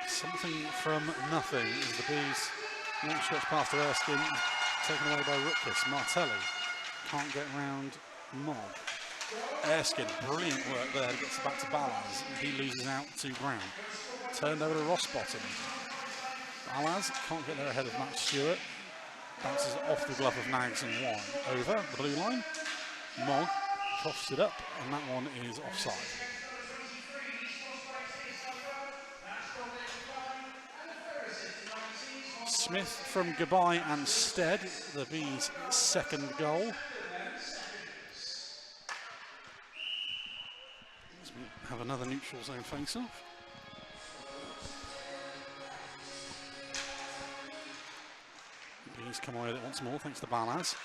Something from nothing as the Bees long stretch past to Erskine, taken away by Rutgers. Martelli can't get round Mogg. Erskine, brilliant work there, gets it back to Balaz. He loses out to Brown. Turned over to Rossbottom. Balaz can't get there ahead of Matt Stewart. Bounces off the glove of Nags and Warren. Over the blue line. Mogg coughs it up, and that one is offside. Smith from Goodbye and Stead, the Bees' second goal. As we have another neutral zone face-off. Bees come away with it once more, thanks to Balaz.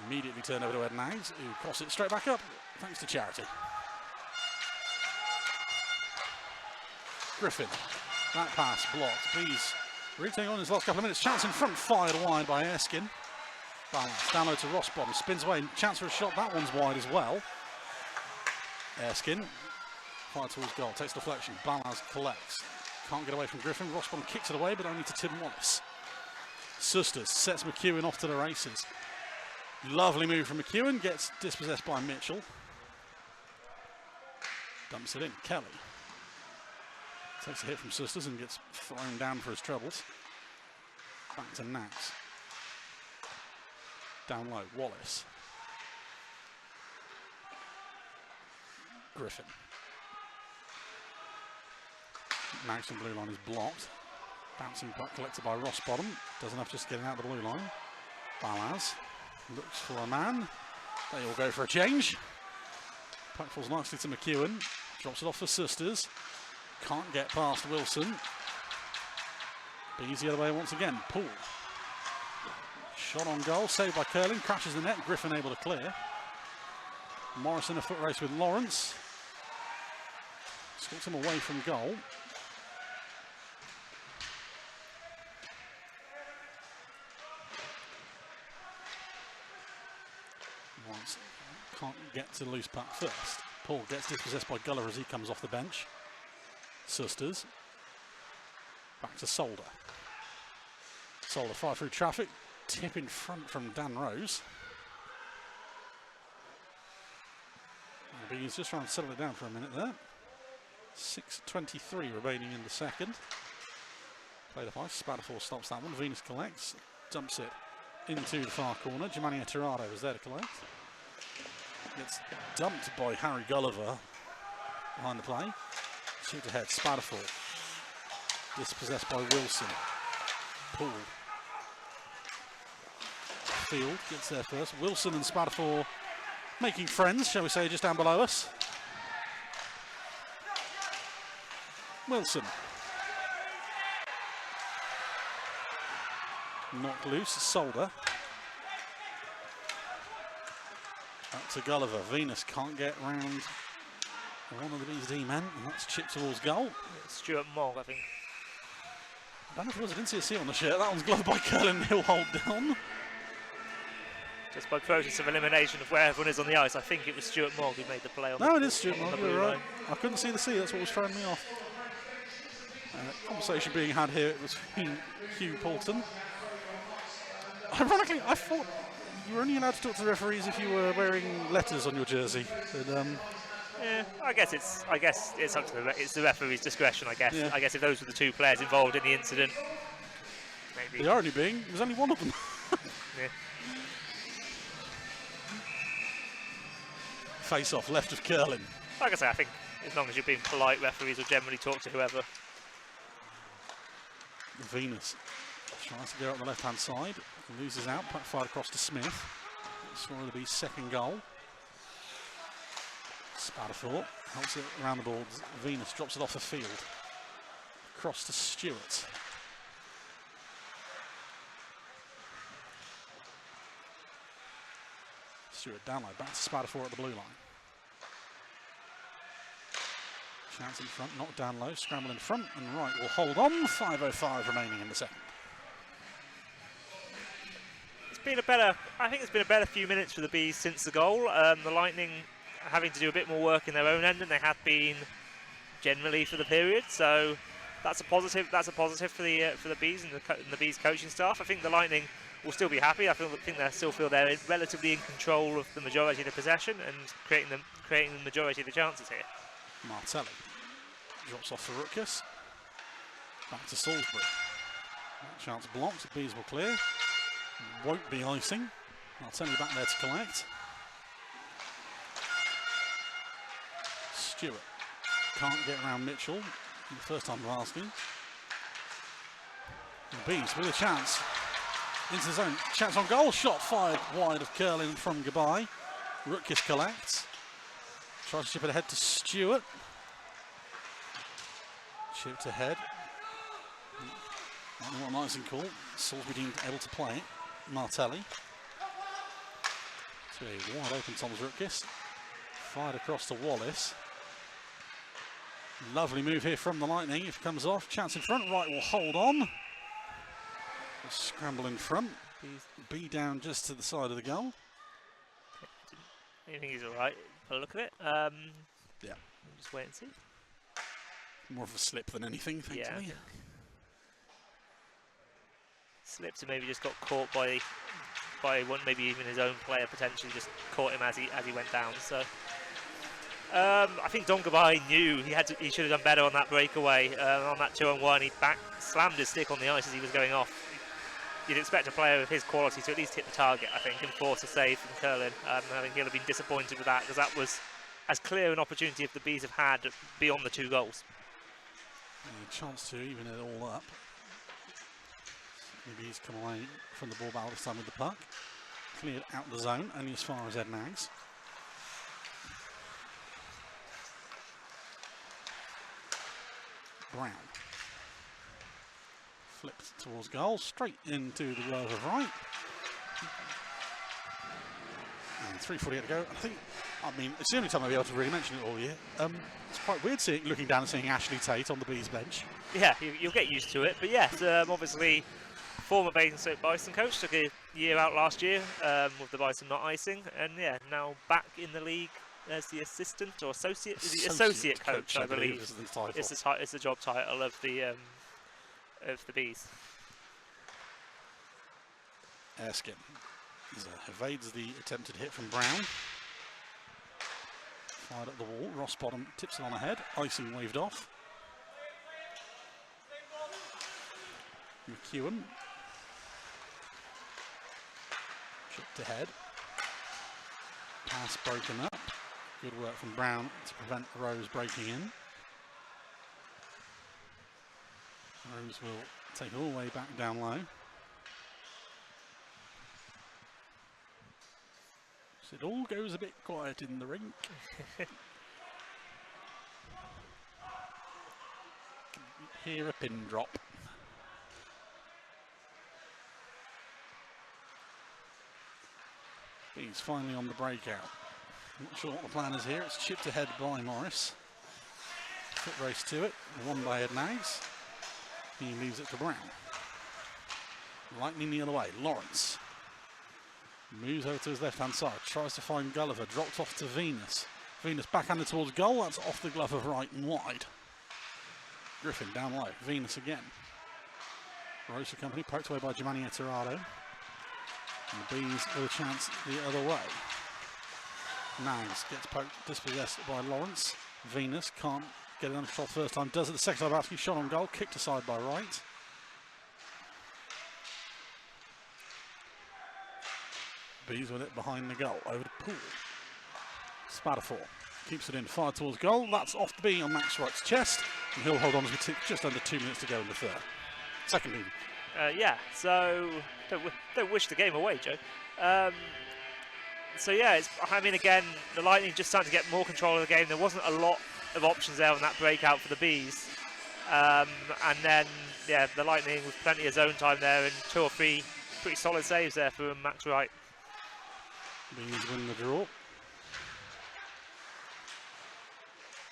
Immediately turned over to Ed Nags, who crosses it straight back up, thanks to Charity. Griffin, that pass blocked. Bees retaining on his last couple of minutes. Chance in front, fired wide by Erskine. Balaz down low to Rossbottom, spins away, chance for a shot. That one's wide as well. Erskine fired towards goal, takes deflection. Balaz collects, can't get away from Griffin. Rossbottom kicks it away, but only to Tim Wallace. Susters sets McEwen off to the races. Lovely move from McEwen, gets dispossessed by Mitchell. Dumps it in. Kelly takes a hit from Sisters and gets thrown down for his troubles. Back to Nax. Down low, Wallace. Griffin. Nax on blue line is blocked. Bouncing puck collected by Ross Bottom. Does enough just getting out the blue line. Balaz looks for a man. They all go for a change. Puck falls nicely to McEwen. Drops it off for Sisters. Can't get past Wilson. Bees the other way once again. Poole. Shot on goal. Saved by Curling. Crashes the net. Griffin able to clear. Morrison a foot race with Lawrence. Scots him away from goal. Lawrence can't get to loose puck first. Paul gets dispossessed by Gulliver as he comes off the bench. Sisters. Back to Solder. Solder fire through traffic. Tip in front from Dan Rose. And he's just trying to settle it down for a minute there. 6:23 remaining in the second. Played up ice. Spatterfall stops that one. Venus collects. Dumps it into the far corner. Germania Tirado was there to collect. Gets dumped by Harry Gulliver behind the play. Shoot ahead. Spatterfall. Dispossessed by Wilson. Poole. Field gets there first. Wilson and Spatterfall making friends, shall we say, just down below us. Wilson. Knocked loose. Solder. Up to Gulliver. Venus can't get round one of the Bees D men, and that's chipped towards goal. Stuart Mogg, I think. I don't know if it was. I didn't see a C on the shirt. That one's gloved by Curlin. He'll hold down. Just by process of elimination of where everyone is on the ice, I think it was Stuart Mogg who made the play on No, the, it is Stuart Mogg. You're right. I couldn't see the C. That's what was throwing me off. Conversation being had here. It was Hugh Poulton. Ironically, I thought you were only allowed to talk to the referees if you were wearing letters on your jersey. But, yeah, I guess it's up to it's the referee's discretion. I guess. Yeah. I guess if those were the two players involved in the incident, maybe. The irony being, there's only one of them. Yeah. Face off left of Curlin. Like I say, I think as long as you're being polite, referees will generally talk to whoever. Venus tries to go up the left hand side, loses out, puck fired across to Smith. Scorer to be second goal. Spatterthorpe helps it around the boards. Venus drops it off the field. Across to Stewart. Stewart down low, back to Spatterthorpe at the blue line. Chance in front, knocked down low, scramble in front, and right will hold on. 5:05 remaining in the second. I think it's been a better few minutes for the Bees since the goal. The Lightning having to do a bit more work in their own end than they have been generally for the period. So that's a positive. That's a positive for the Bees and the Bees coaching staff. I think the Lightning will still be happy. I think they still feel they're relatively in control of the majority of the possession and creating the majority of the chances here. Martelli drops off for Rutkus. Back to Salisbury. Chance blocked. Bees will clear. Won't be icing. Martelli back there to collect. Stewart can't get around Mitchell. The first time of asking. And Bees with a chance. Into the zone. Chance on goal. Shot fired wide of Curlin from Gabai. Rutkus collects. Tries to chip it ahead to Stewart. Chipped ahead. Not nice and cool. Salisbury deemed able to play it. Martelli. To a wide open Thomas Rutkus. Fired across to Wallace. Lovely move here from the Lightning. If it comes off, chance in front. Right will hold on. Scramble in front. B down just to the side of the goal. I think he's all right. For a look at it. Yeah. We'll just wait and see. More of a slip than anything, thankfully. Yeah. Slipped and maybe just got caught by one, maybe even his own player potentially just caught him as he went down. So I think Dongabai knew he should have done better on that breakaway. On that 2-on-1, he slammed his stick on the ice as he was going off. You'd expect a player of his quality to at least hit the target, I think, and force a save from Curlin. I think he'll have been disappointed with that, because that was as clear an opportunity if the Bees have had beyond the 2 goals. A chance to even it all up. The Bees come away from the ball battle this time with the puck. Cleared out the zone, only as far as Ed Nags. Brown. Flipped towards goal, straight into the glove of right. And 3:48 to go. I mean, it's the only time I'll be able to really mention it all year. It's quite weird looking down and seeing Ashley Tate on the Bees bench. Yeah, you'll get used to it. But yes, obviously, former Basingstoke Bison coach, took a year out last year with the Bison not icing, and yeah, now back in the league as the assistant or associate coach, I believe. Is the title. It's the job title of the Bees. Erskine evades the attempted hit from Brown. Fired at the wall. Ross Bottom tips it on ahead. Icing waved off. McEwen. Chipped ahead. Pass broken up. Good work from Brown to prevent Rose breaking in. Rose will take it all the way back down low. So it all goes a bit quiet in the rink. Hear a pin drop. He's finally on the breakout. Not sure what the plan is here. It's chipped ahead by Morris. Foot race to it. Won by Ed Nags. He leaves it to Brown. Lightning the other way. Lawrence moves over to his left-hand side. Tries to find Gulliver. Dropped off to Venus. Venus backhanded towards goal. That's off the glove of right and wide. Griffin down low. Venus again. Rosa Company poked away by Giovanni Eterado. And the Bees with a chance the other way. Nags gets poked, dispossessed by Lawrence. Venus can't get it under control first time. Does it the second time. Actually shot on goal. Kicked aside by Wright. Bees with it behind the goal. Over to Poole. Spatterfall keeps it in. Fired towards goal. That's off the bee on Max Wright's chest. And he'll hold on as we take just under 2 minutes to go in the third. Second even. Yeah, so don't wish the game away, Joe. So yeah, I mean, again, the Lightning just starting to get more control of the game. There wasn't a lot of options there on that breakout for the Bees. And then, yeah, the Lightning with plenty of zone time there and 2 or 3 pretty solid saves there for Max Wright. Bees win the draw.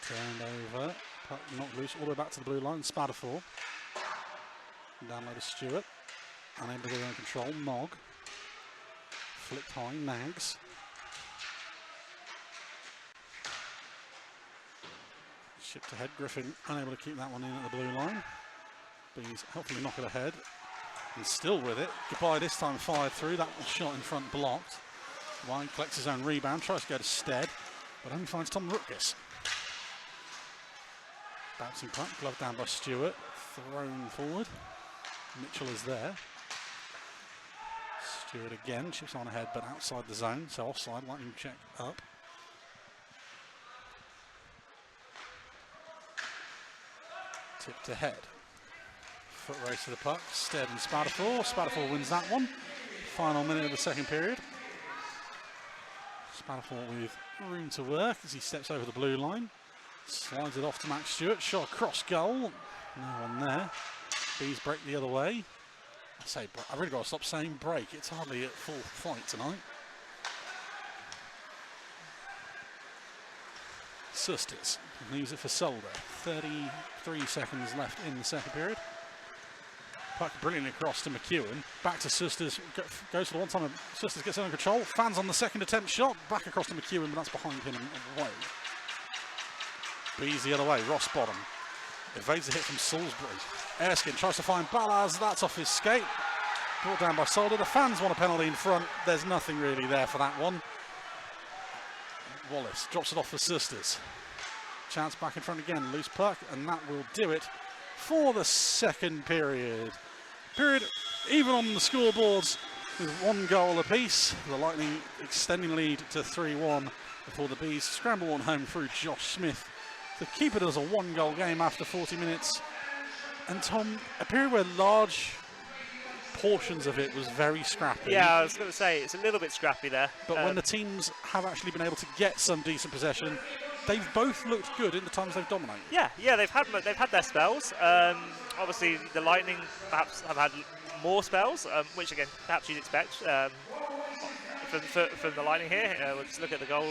Turned over, puck knocked loose all the way back to the blue line. Spatterfall. Down low to Stewart. Unable to get under control. Mogg. Flicked high. Nags. Shipped ahead. Griffin unable to keep that one in at the blue line. Bees hopefully knock it ahead. And still with it. Goodbye this time fired through. That was shot in front blocked. White collects his own rebound. Tries to go to Stead. But only finds Tom Rutgers. Bouncing puck. Glove down by Stewart. Thrown forward. Mitchell is there. Stewart again, chips on ahead, but outside the zone, so offside. Lightning check up. Tipped ahead. Foot race to the puck. Stead and Spatterfall. Spatterfall wins that one. Final minute of the second period. Spatterfall with room to work as he steps over the blue line. Slides it off to Max Stewart. Shot across goal. No one there. Bees break the other way. I really got to stop saying break. It's hardly at full flight tonight. Susters leaves it for Solder. 33 seconds left in the second period. Puck brilliantly across to McEwen. Back to Susters. Goes for the one time. Susters gets under control. Fans on the second attempt shot. Back across to McEwen, but that's behind him and away. Bees the other way. Ross Bottom evades the hit from Salisbury. Erskine tries to find Ballas. That's off his skate. Brought down by Solder. The fans want a penalty in front. There's nothing really there for that one. Wallace drops it off for Sisters. Chance back in front again, loose puck, and that will do it for the second period. Even on the scoreboards with 1 goal apiece. The Lightning extending lead to 3-1 before the Bees scramble one home through Josh Smith to keep it as a 1-goal game after 40 minutes. And Tom, a period where large portions of it was very scrappy. Yeah, I was going to say, it's a little bit scrappy there. But when the teams have actually been able to get some decent possession, they've both looked good in the times they've dominated. Yeah, they've had their spells. Obviously, the Lightning perhaps have had more spells, which again, perhaps you'd expect from the Lightning here. We'll just look at the goal.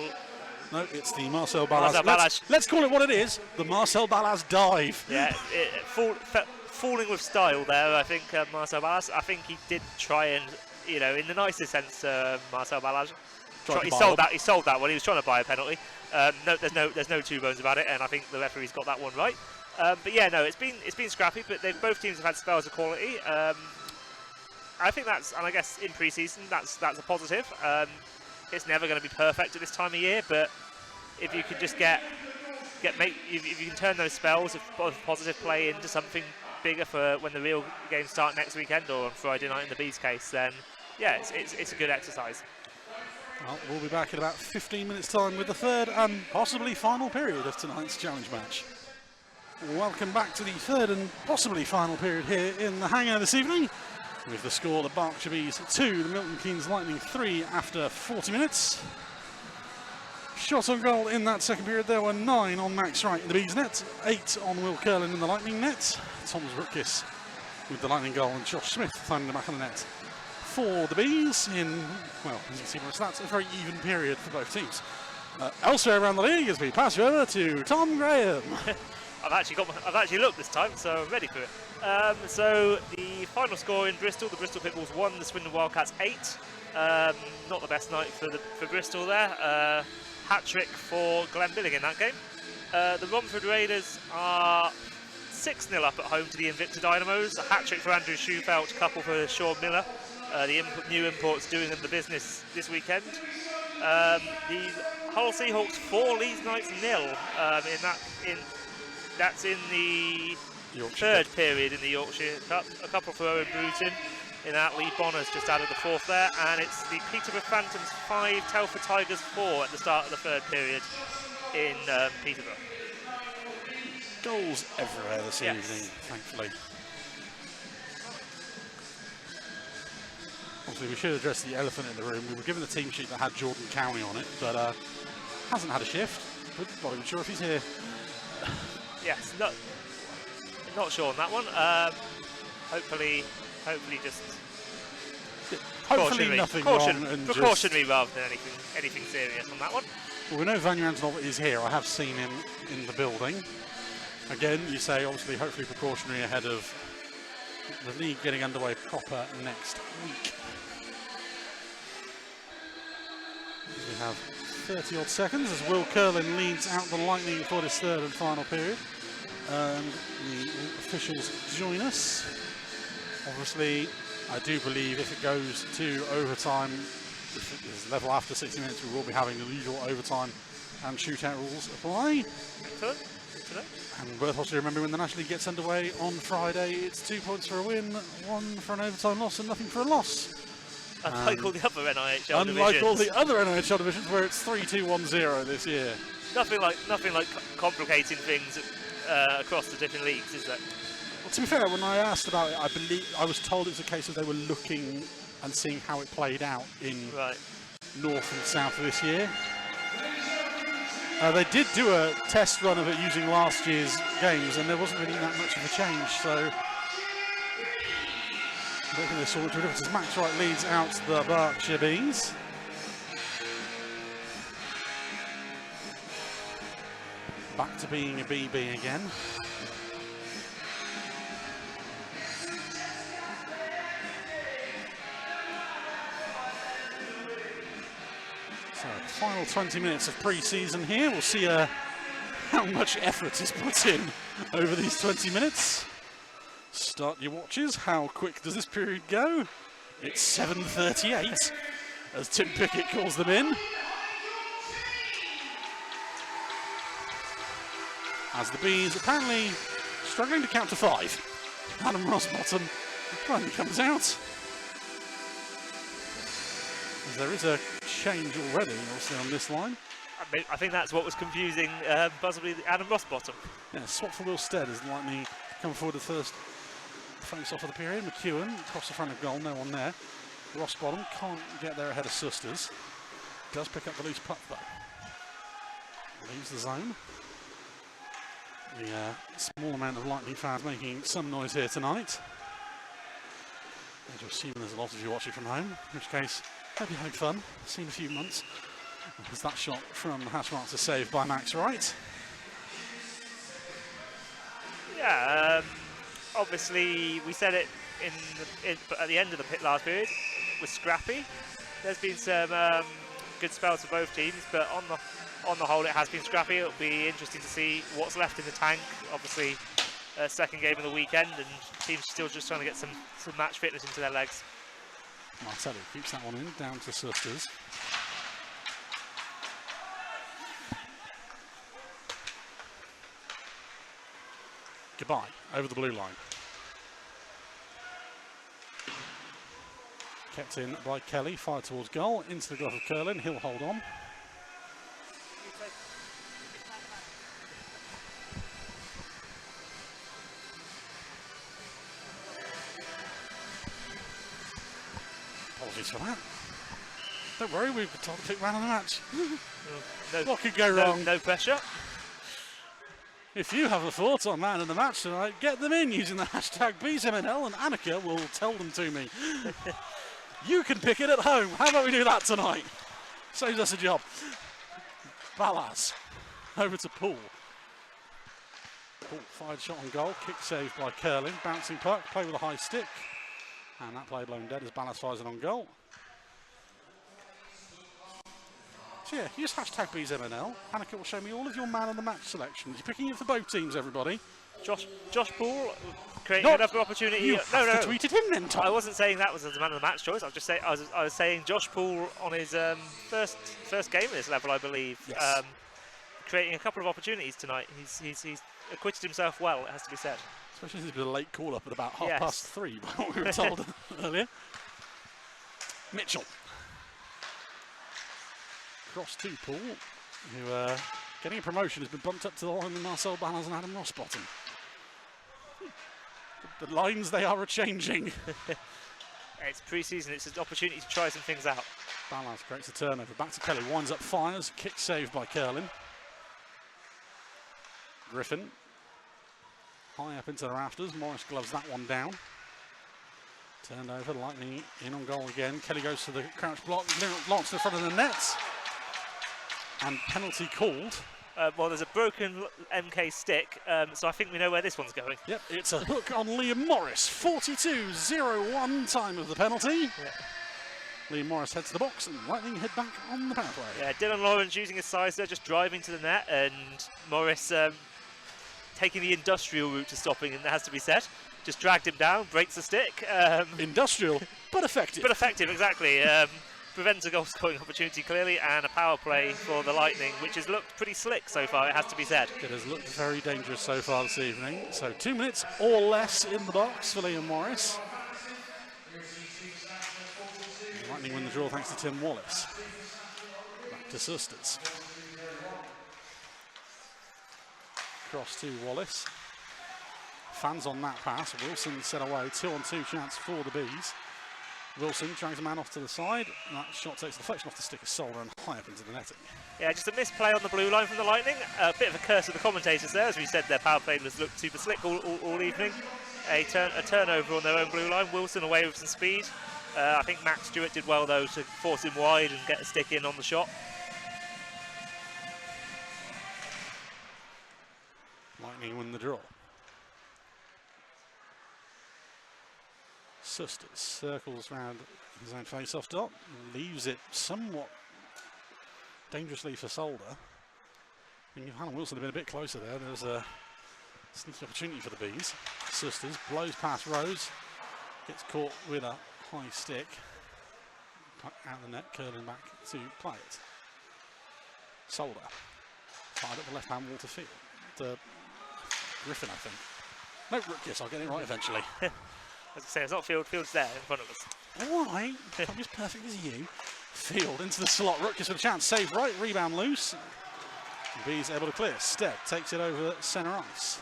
No, it's the Marcel Ballas. Let's call it what it is, the Marcel Ballas dive. Yeah, falling with style there, I think, Marcel Ballas. I think he did try and, in the nicest sense, Marcel Ballas. He sold that one. He was trying to buy a penalty. There's no two bones about it, and I think the referee's got that one right. But yeah, no, it's been scrappy, but both teams have had spells of quality. I think and I guess in pre-season that's a positive. It's never going to be perfect at this time of year, but if you can just if you can turn those spells of positive play into something bigger for when the real games start next weekend or on Friday night in the Bees case, then yeah, it's a good exercise. Well, we'll be back in about 15 minutes time with the third and possibly final period of tonight's challenge match. Welcome back to the third and possibly final period here in the hangar this evening, with the score: the Berkshire Bees 2, the Milton Keynes Lightning 3 after 40 minutes. Shots on goal in that second period, there were 9 on Max Wright in the Bees net, 8 on Will Curlin in the Lightning net. Thomas Rutkiss with the Lightning goal and Josh Smith finding the back of the net for the Bees in, well, as you can see from the stats, a very even period for both teams. Elsewhere around the league, as we pass you over to Tom Graham. I've actually looked this time, so I'm ready for it. So the final score in Bristol: the Bristol Pitbulls 1, the Swindon Wildcats 8. Not the best night for Bristol there. Hat-trick for Glenn Billing in that game. The Romford Raiders are 6-0 up at home to the Invicta Dynamos. A hat-trick for Andrew Schufelt, couple for Sean Miller. The new imports doing them the business this weekend. The Hull Seahawks 4, Leeds Knights 0. That's in the third period in the Yorkshire Cup. A couple for Owen Bruton in that. Lee Bonner's just added the fourth there. And it's the Peterborough Phantoms 5, Telford Tigers 4 at the start of the third period in Peterborough. Goals everywhere this evening, thankfully. Obviously, we should address the elephant in the room. We were given the team sheet that had Jordan Cowney on it, but hasn't had a shift. But not even sure if he's here. Yes, not sure on that one. Hopefully just nothing wrong and precautionary rather than anything serious on that one. Well, we know Vanya Antonov is here. I have seen him in the building. Again, you say obviously hopefully precautionary ahead of the league getting underway proper next week. We have 30 odd seconds as Will Curlin leads out the Lightning for this third and final period. And the officials join us. Obviously, I do believe if it goes to overtime, if it is level after 60 minutes, we will be having the usual overtime and shootout rules apply. Excellent. And worth also remembering when the National League gets underway on Friday, it's 2 points for a win, 1 for an overtime loss, and nothing for a loss. Unlike all the other NIHL divisions. Unlike all the other NIHL divisions where it's 3-2-1-0 this year. Nothing like complicating things across the different leagues, is there? Well, to be fair, when I asked about it, I was told it was a case of they were looking and seeing how it played out in north and south of this year. They did do a test run of it using last year's games, and there wasn't really that much of a change, so I don't think they saw much of a difference. Max Wright leads out the Berkshire Bees. Back to being a BB again. So, final 20 minutes of pre-season here. We'll see how much effort is put in over these 20 minutes. Start your watches. How quick does this period go? It's 7:38 as Tim Pickett calls them in. as the Bees apparently struggling to count to 5. Adam Rossbottom finally comes out. As there is a change already, also on this line. I think that's what was confusing possibly Adam Rossbottom. Yeah, swap for Will Stead as Lightning come forward the first face-off of the period. McEwen across the front of goal, no one there. Rossbottom can't get there ahead of Susters. Does pick up the loose puck though. Leaves the zone. The small amount of Lightning fans making some noise here tonight. I'm assuming there's a lot of you watching from home, in which case, hope you had fun. Seen a few months. There's that shot from the hash marks, a save by Max Wright. Yeah, obviously we said it at the end of the last period, was scrappy. There's been some good spells for both teams, but on the whole it has been scrappy. It'll be interesting to see what's left in the tank. Obviously, second game of the weekend, and teams still just trying to get some match fitness into their legs. Martelli keeps that one in, down to Susters. Goodbye, over the blue line. Kept in by Kelly, fired towards goal, into the glove of Curlin, he'll hold on. Apologies for that. Don't worry, we've been told to pick man of the match. What could go wrong? No pressure. If you have a thought on man of the match tonight, get them in using the hashtag BeesMNL and Annika will tell them to me. You can pick it at home. How about we do that tonight? Saves us a job. Ballas over to Poole. Poole fired shot on goal, kick saved by Curlin, bouncing puck, play with a high stick. And that played lone dead as Ballas fires it on goal. So yeah, use hashtag BeesMNL. Annika will show me all of your man of the match selections. You're picking it for both teams, everybody. Josh Poole creating another opportunity. You have to tweeted him then, Tom. I wasn't saying that was as a man of the match choice. I was saying Josh Poole on his first game at this level, I believe, yes. Creating a couple of opportunities tonight. He's acquitted himself well, it has to be said. Especially since it's been a late call up at about 3:30 by what we were told earlier. Mitchell. Cross to Poole, who getting a promotion has been bumped up to the line with Marcel Ballas and Adam Rossbottom. The lines, they are a-changing. It's pre-season, it's an opportunity to try some things out. Ballas creates a turnover, back to Kelly, winds up, fires, kick saved by Curlin. Griffin, high up into the rafters, Morris gloves that one down. Turned over, Lightning in on goal again. Kelly goes to the crouch block, launches in front of the nets. And penalty called. Well, there's a broken MK stick, so I think we know where this one's going. Yep, it's a hook on Liam Morris. 42:01 time of the penalty. Yeah. Liam Morris heads to the box and Lightning head back on the power play. Yeah, Dylan Lawrence using his size there, just driving to the net, and Morris taking the industrial route to stopping, and that has to be said. Just dragged him down, breaks the stick. Industrial, but effective. But effective, exactly. Prevents a goal-scoring opportunity clearly, and a power play for the Lightning, which has looked pretty slick so far, it has to be said. It has looked very dangerous so far this evening. So 2 minutes or less in the box for Liam Morris. Lightning win the draw thanks to Tim Wallace. Back to Susters. Cross to Wallace. Fans on that pass. Wilson set away. 2-on-2 chance for the Bees. Wilson drags a man off to the side. And that shot takes the deflection off the stick of Solder and high up into the netting. Yeah, just a misplay on the blue line from the Lightning. A bit of a curse of the commentators there. As we said, their power play has looked super slick all evening. A turnover on their own blue line. Wilson away with some speed. I think Max Stewart did well, though, to force him wide and get a stick in on the shot. Lightning win the draw. Susters circles round his own face-off dot, leaves it somewhat dangerously for Solder. I mean, if Hannah Wilson had been a bit closer there, there's a sneaky opportunity for the Bees. Susters blows past Rose, gets caught with a high stick, out the net, curling back to play it. Solder fired at the left-hand wall to field. Griffin, I think. No, Rutgers, I'll get it right eventually. As I say, it's not Field. Field's there in front of us. All right, I'm as perfect as you. Field into the slot. Rutgers with a chance. Save right, rebound loose. And B's able to clear. Stead takes it over centre ice.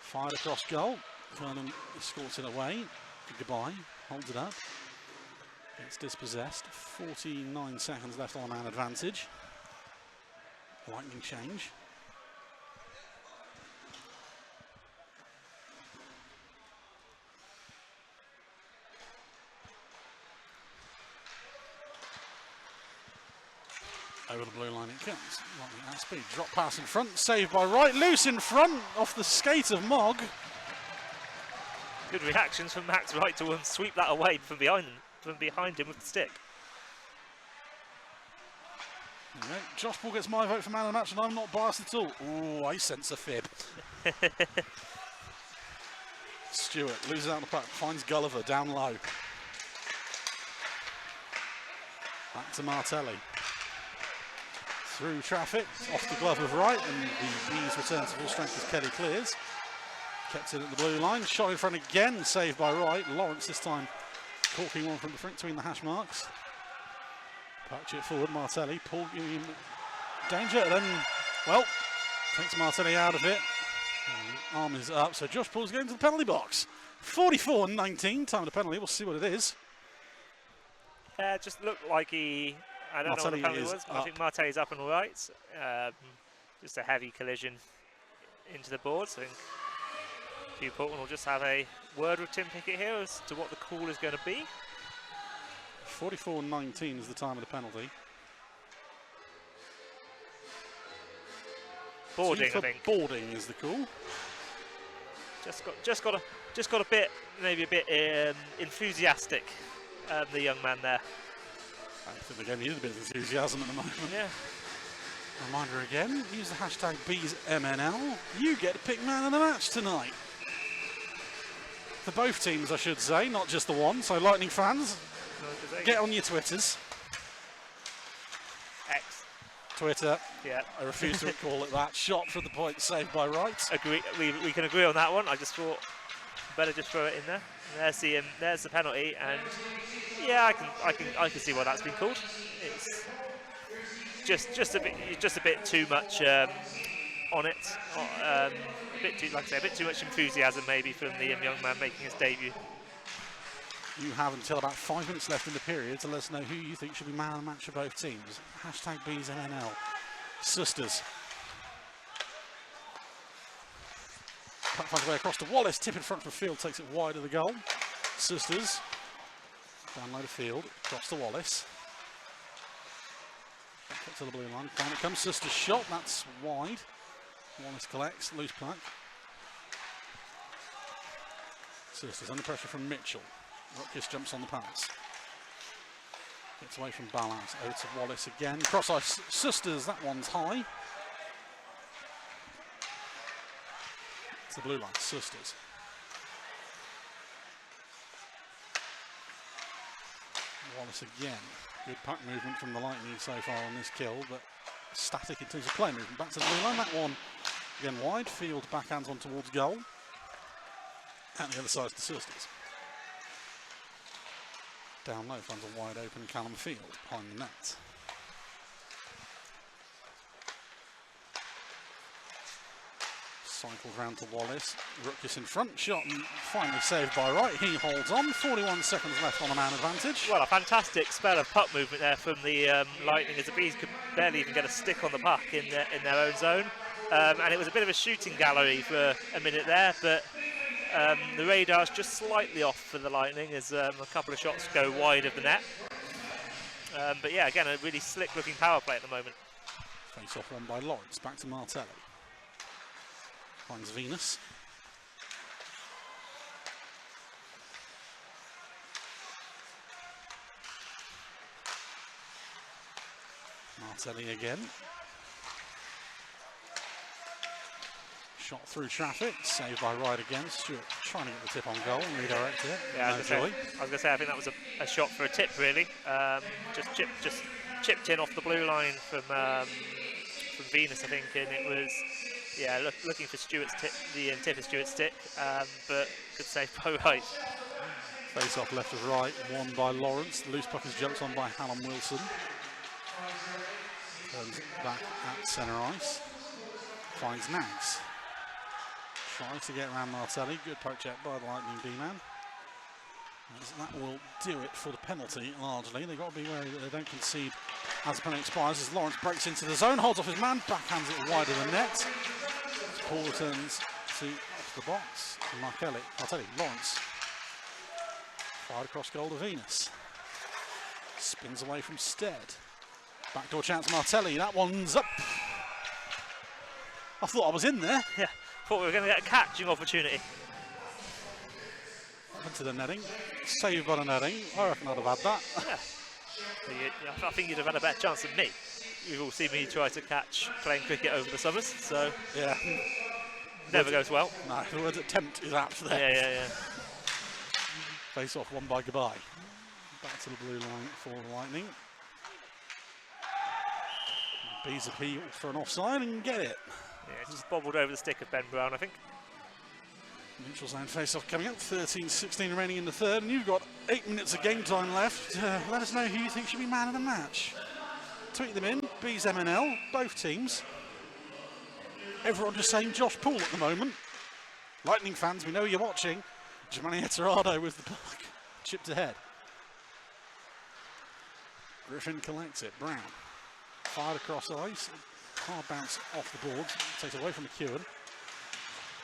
Fired across goal. Vernon escorts it away. Goodbye. Holds it up. It's dispossessed. 49 seconds left on man advantage. Lightning change. Over the blue line it comes. Lightning at speed. Drop pass in front. Saved by Wright. Loose in front. Off the skate of Mogg. Good reactions from Max Wright to sweep that away from behind him with the stick. Okay. Josh Paul gets my vote for man of the match, and I'm not biased at all. Ooh, I sense a fib. Stewart loses out the puck. Finds Gulliver down low. Back to Martelli. Through traffic, off the glove of Wright, and the Bees return to full strength as Kelly clears. Kept it at the blue line, shot in front again, saved by Wright. Lawrence this time corking one from the front between the hash marks. Patch it forward, Martelli, Paul giving him danger, then, well, takes Martelli out of it. Arm is up, so Josh Paul's going to the penalty box. 44-19, time of the penalty, we'll see what it is. It just looked like he... I don't know what the penalty was, but I think Martelli's up and all right. Just a heavy collision into the boards. I think Hugh Portman will just have a word with Tim Pickett here as to what the call is going to be. 44-19 is the time of the penalty. Boarding, I think. Boarding is the call. Just got a bit, maybe a bit enthusiastic. The young man there. I think they're going to need a bit of enthusiasm at the moment. Yeah. Reminder again, use the hashtag BeesMNL. You get to pick man of the match tonight. For both teams, I should say, not just the one. So Lightning fans, get on your Twitters. X. Twitter. Yeah. I refuse to call it that. Shot for the point, saved by Wright. Agree. We can agree on that one. I just thought better just throw it in there. And there's the penalty, and yeah, I can see why that's been called. It's just a bit too much on it. A bit too, like I say, a bit too much enthusiasm maybe from the young man making his debut. You have until about 5 minutes left in the period to let us know who you think should be man of the match for both teams. Hashtag BeesMNL. Sisters. Puck finds way across to Wallace. Tip in front from Field, takes it wide of the goal. Sisters. Down low to Field. Across to Wallace. Back up to the blue line. Down it comes. Sisters shot. That's wide. Wallace collects. Loose puck. Sisters under pressure from Mitchell. Rutgers jumps on the pass. Gets away from Ballas. Over to Wallace again. Cross ice. Sisters. That one's high. It's the blue line. Sisters. Wallace again. Good puck movement from the Lightning so far on this kill, but static in terms of play movement. Back to the blue line. That one again wide. Field backhands on towards goal. And the other side is the Sisters. Down low finds a wide open Callum Field behind the net. Cycled round to Wallace. Rutgers in front. Shot and finally saved by Wright. He holds on. 41 seconds left on a man advantage. Well, a fantastic spell of puck movement there from the Lightning as the Bees could barely even get a stick on the puck in their own zone. And it was a bit of a shooting gallery for a minute there, but the radar's just slightly off for the Lightning as a couple of shots go wide of the net. But yeah, again, a really slick looking power play at the moment. Face off won by Lawrence. Back to Martelli. Finds Venus. Martelli again. Shot through traffic, saved by Wright again. Stewart trying to get the tip on goal and redirect it. Yeah, I was going to say, I think that was a shot for a tip, really. Just chipped in off the blue line from Venus, I think, and it was Yeah, looking for Stewart's the tip of Stewart's stick, but good save by Wright. Face off left of right, won by Lawrence. The loose puck is jumped on by Hallam Wilson. Turns it back at centre ice. Finds Nags. Tries to get around Martelli. Good poke check by the Lightning D-man. That will do it for the penalty largely. They've got to be wary that they don't concede as the penalty expires. As Lawrence breaks into the zone, holds off his man, backhands it wide of the net. As Paul returns to off the box. Martelli, Lawrence. Fired across goal to Venus. Spins away from Stead. Backdoor chance, Martelli. That one's up. I thought I was in there. Yeah, thought we were going to get a catching opportunity. Into the netting. Saved by the netting. I reckon I'd have had that. Yeah. I think you'd have had a better chance than me. You've all seen me try to catch playing cricket over the summers, so yeah, never goes well. No, the word attempt is apt there. Yeah. Face off won by Goodbye. Back to the blue line for the Lightning. Bees appeal for an offside and get it. Yeah, just bobbled over the stick of Ben Brown, I think. Neutral zone face-off coming up, 13-16 remaining in the third, and you've got 8 minutes of game time left. Let us know who you think should be man of the match. Tweet them in, Bees MNL, both teams. Everyone just saying Josh Poole at the moment. Lightning fans, we know you're watching. Giovanni Eterado with the puck, chipped ahead. Griffin collects it, Brown. Fired across ice, hard bounce off the boards, takes away from McEwen.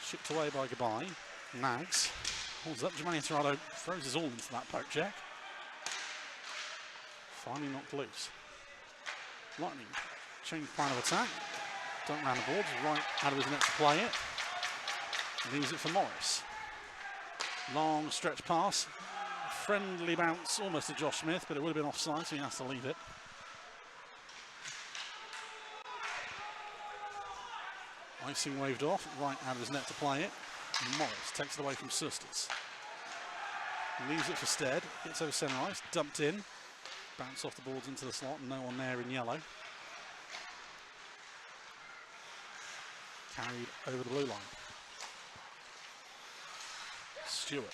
Shipped away by Goodbye. Nags holds up. Giovanni Eterado throws his all into that poke check. Finally knocked loose. Lightning change plan of attack. Don't round the boards. Right out of his net to play it. Leaves it for Morris. Long stretch pass. Friendly bounce almost to Josh Smith, but it would have been offside, so he has to leave it. Icing waved off, right out of his net to play it. Morris takes it away from Susters. Leaves it for Stead, gets over centre ice, dumped in. Bounce off the boards into the slot, no one there in yellow. Carried over the blue line. Stewart.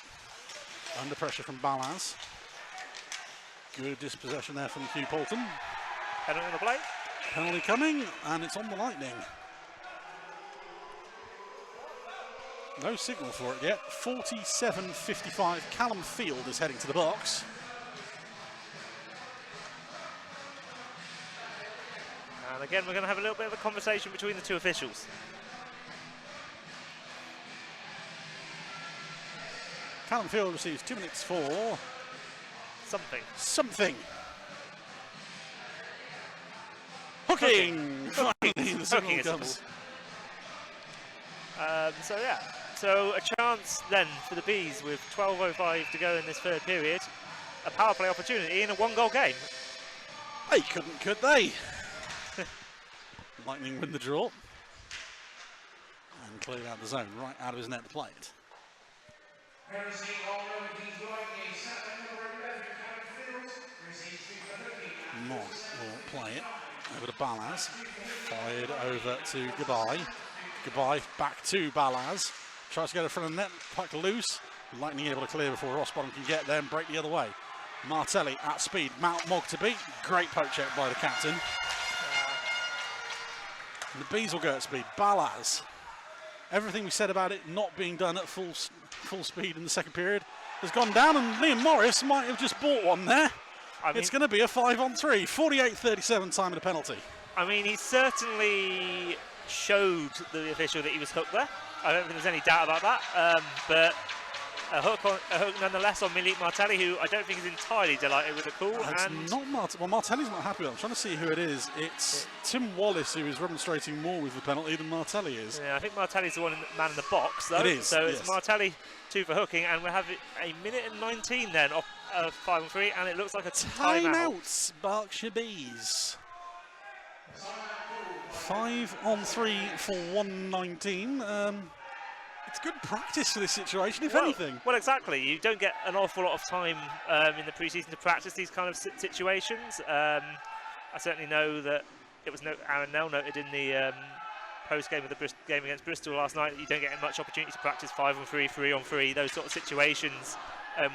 Under pressure from Balaz. Good dispossession there from Hugh Poulton. Penalty on the play. Penalty coming, and it's on the Lightning. No signal for it yet. 47-55. Callum Field is heading to the box. And again, we're going to have a little bit of a conversation between the two officials. Callum Field receives 2 minutes for something. Hooking! Finally, the signal comes. So a chance then for the Bees with 12:05 to go in this third period. A power play opportunity in a one-goal game. They couldn't, could they? Lightning win the draw. And cleared out the zone, right out of his net to play it. Moore will play it over to Balaz. Fired over to Goodbye. Goodbye back to Balaz. Tries to get in front of the net, puck loose. Lightning able to clear before Rossbottom can get there and break the other way. Martelli at speed, Mount Mogg to beat. Great poke check by the captain. And the Bees will go at speed. Balaz. Everything we said about it not being done at full speed in the second period has gone down, and Liam Morris might have just bought one there. It's going to be a 5-on-3. 48-37 time of the penalty. I mean, he certainly showed the official that he was hooked there. I don't think there's any doubt about that. But a hook nonetheless on Milik Martelli, who I don't think is entirely delighted with the call. It's not Well, Martelli's not happy with it. I'm trying to see who it is. It's Tim Wallace who is remonstrating more with the penalty than Martelli is. Yeah, I think Martelli's the man in the box, though. It is. So yes. It's Martelli 2 for hooking, and we'll have a minute and 19 then off 5-on-3, and it looks like a timeout. Berkshire Bees. 5-on-3 for 119. It's good practice for this situation, if anything. Well, exactly. You don't get an awful lot of time in the pre-season to practice these kind of situations. I certainly know that it was Aaron Nell noted in the post-game of the game against Bristol last night, you don't get much opportunity to practice 5-on-3, 3-on-3, those sort of situations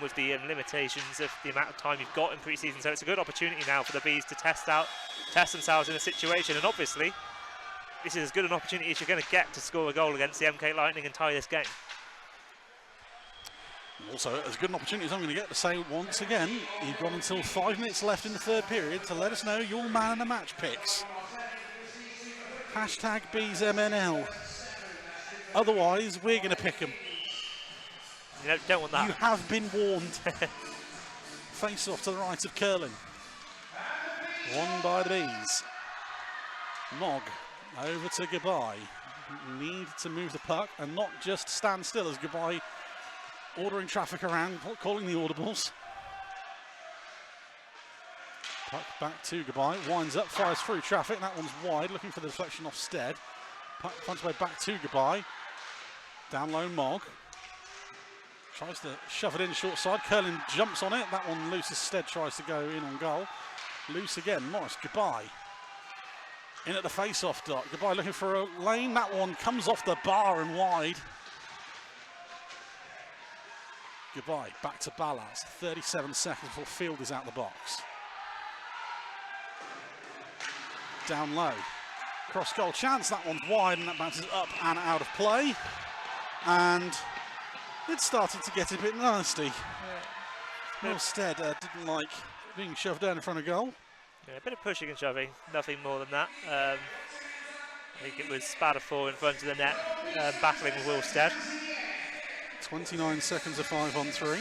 with the limitations of the amount of time you've got in pre-season. So it's a good opportunity now for the Bees to test themselves in a situation, and obviously this is as good an opportunity as you're going to get to score a goal against the MK Lightning and tie this game. Also, as good an opportunity as I'm going to get to say once again, you've got until 5 minutes left in the third period to let us know your man of the match picks. Hashtag BeesMNL. Otherwise, we're going to pick them. You don't want that. You have been warned. Face off to the right of Curlin. Won by the Bees. Mogg over to Goodbye. Need to move the puck and not just stand still as Goodbye ordering traffic around, calling the audibles. Puck back to Goodbye, winds up, fires through traffic. That one's wide, looking for the deflection off Stead. Puck finds way back to Goodbye. Down low, Mogg. Tries to shove it in short side. Curlin jumps on it. That one loose as Stead tries to go in on goal. Loose again, Morris, Goodbye. In at the face-off dot. Goodbye looking for a lane. That one comes off the bar and wide. Goodbye, back to Ballas. 37 seconds before Field is out the box. Down low. Cross goal chance, that one's wide and that bounces up and out of play. And it's started to get a bit nasty. Will Stead didn't like being shoved down in front of goal. Yeah, a bit of pushing and shoving, nothing more than that. I think it was Spatterford in front of the net, battling with Will Stead. 29 seconds of 5-on-3.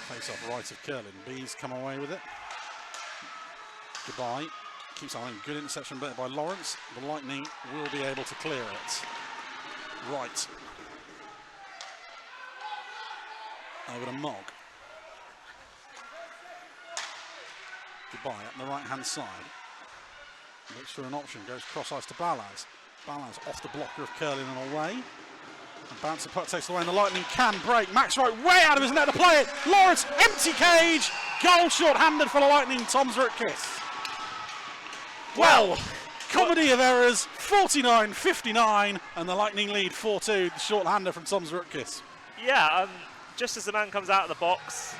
Face off right of Curlin. Bees come away with it. Goodbye. Keeps on. Good interception by Lawrence. The Lightning will be able to clear it. Right. Over to Mogg. Goodbye up the right hand side. Looks for an option, goes cross ice to Ballas. Ballas off the blocker of Curlin and away. And bouncer puck takes away and the Lightning can break. Max Wright way out of his net to play it. Lawrence, empty cage. Goal short-handed for the Lightning, Tom Zrutkis. Well, comedy of errors, 49-59, and the Lightning lead 4-2, the short-hander from Tom Zrutkis. Yeah, just as the man comes out of the box,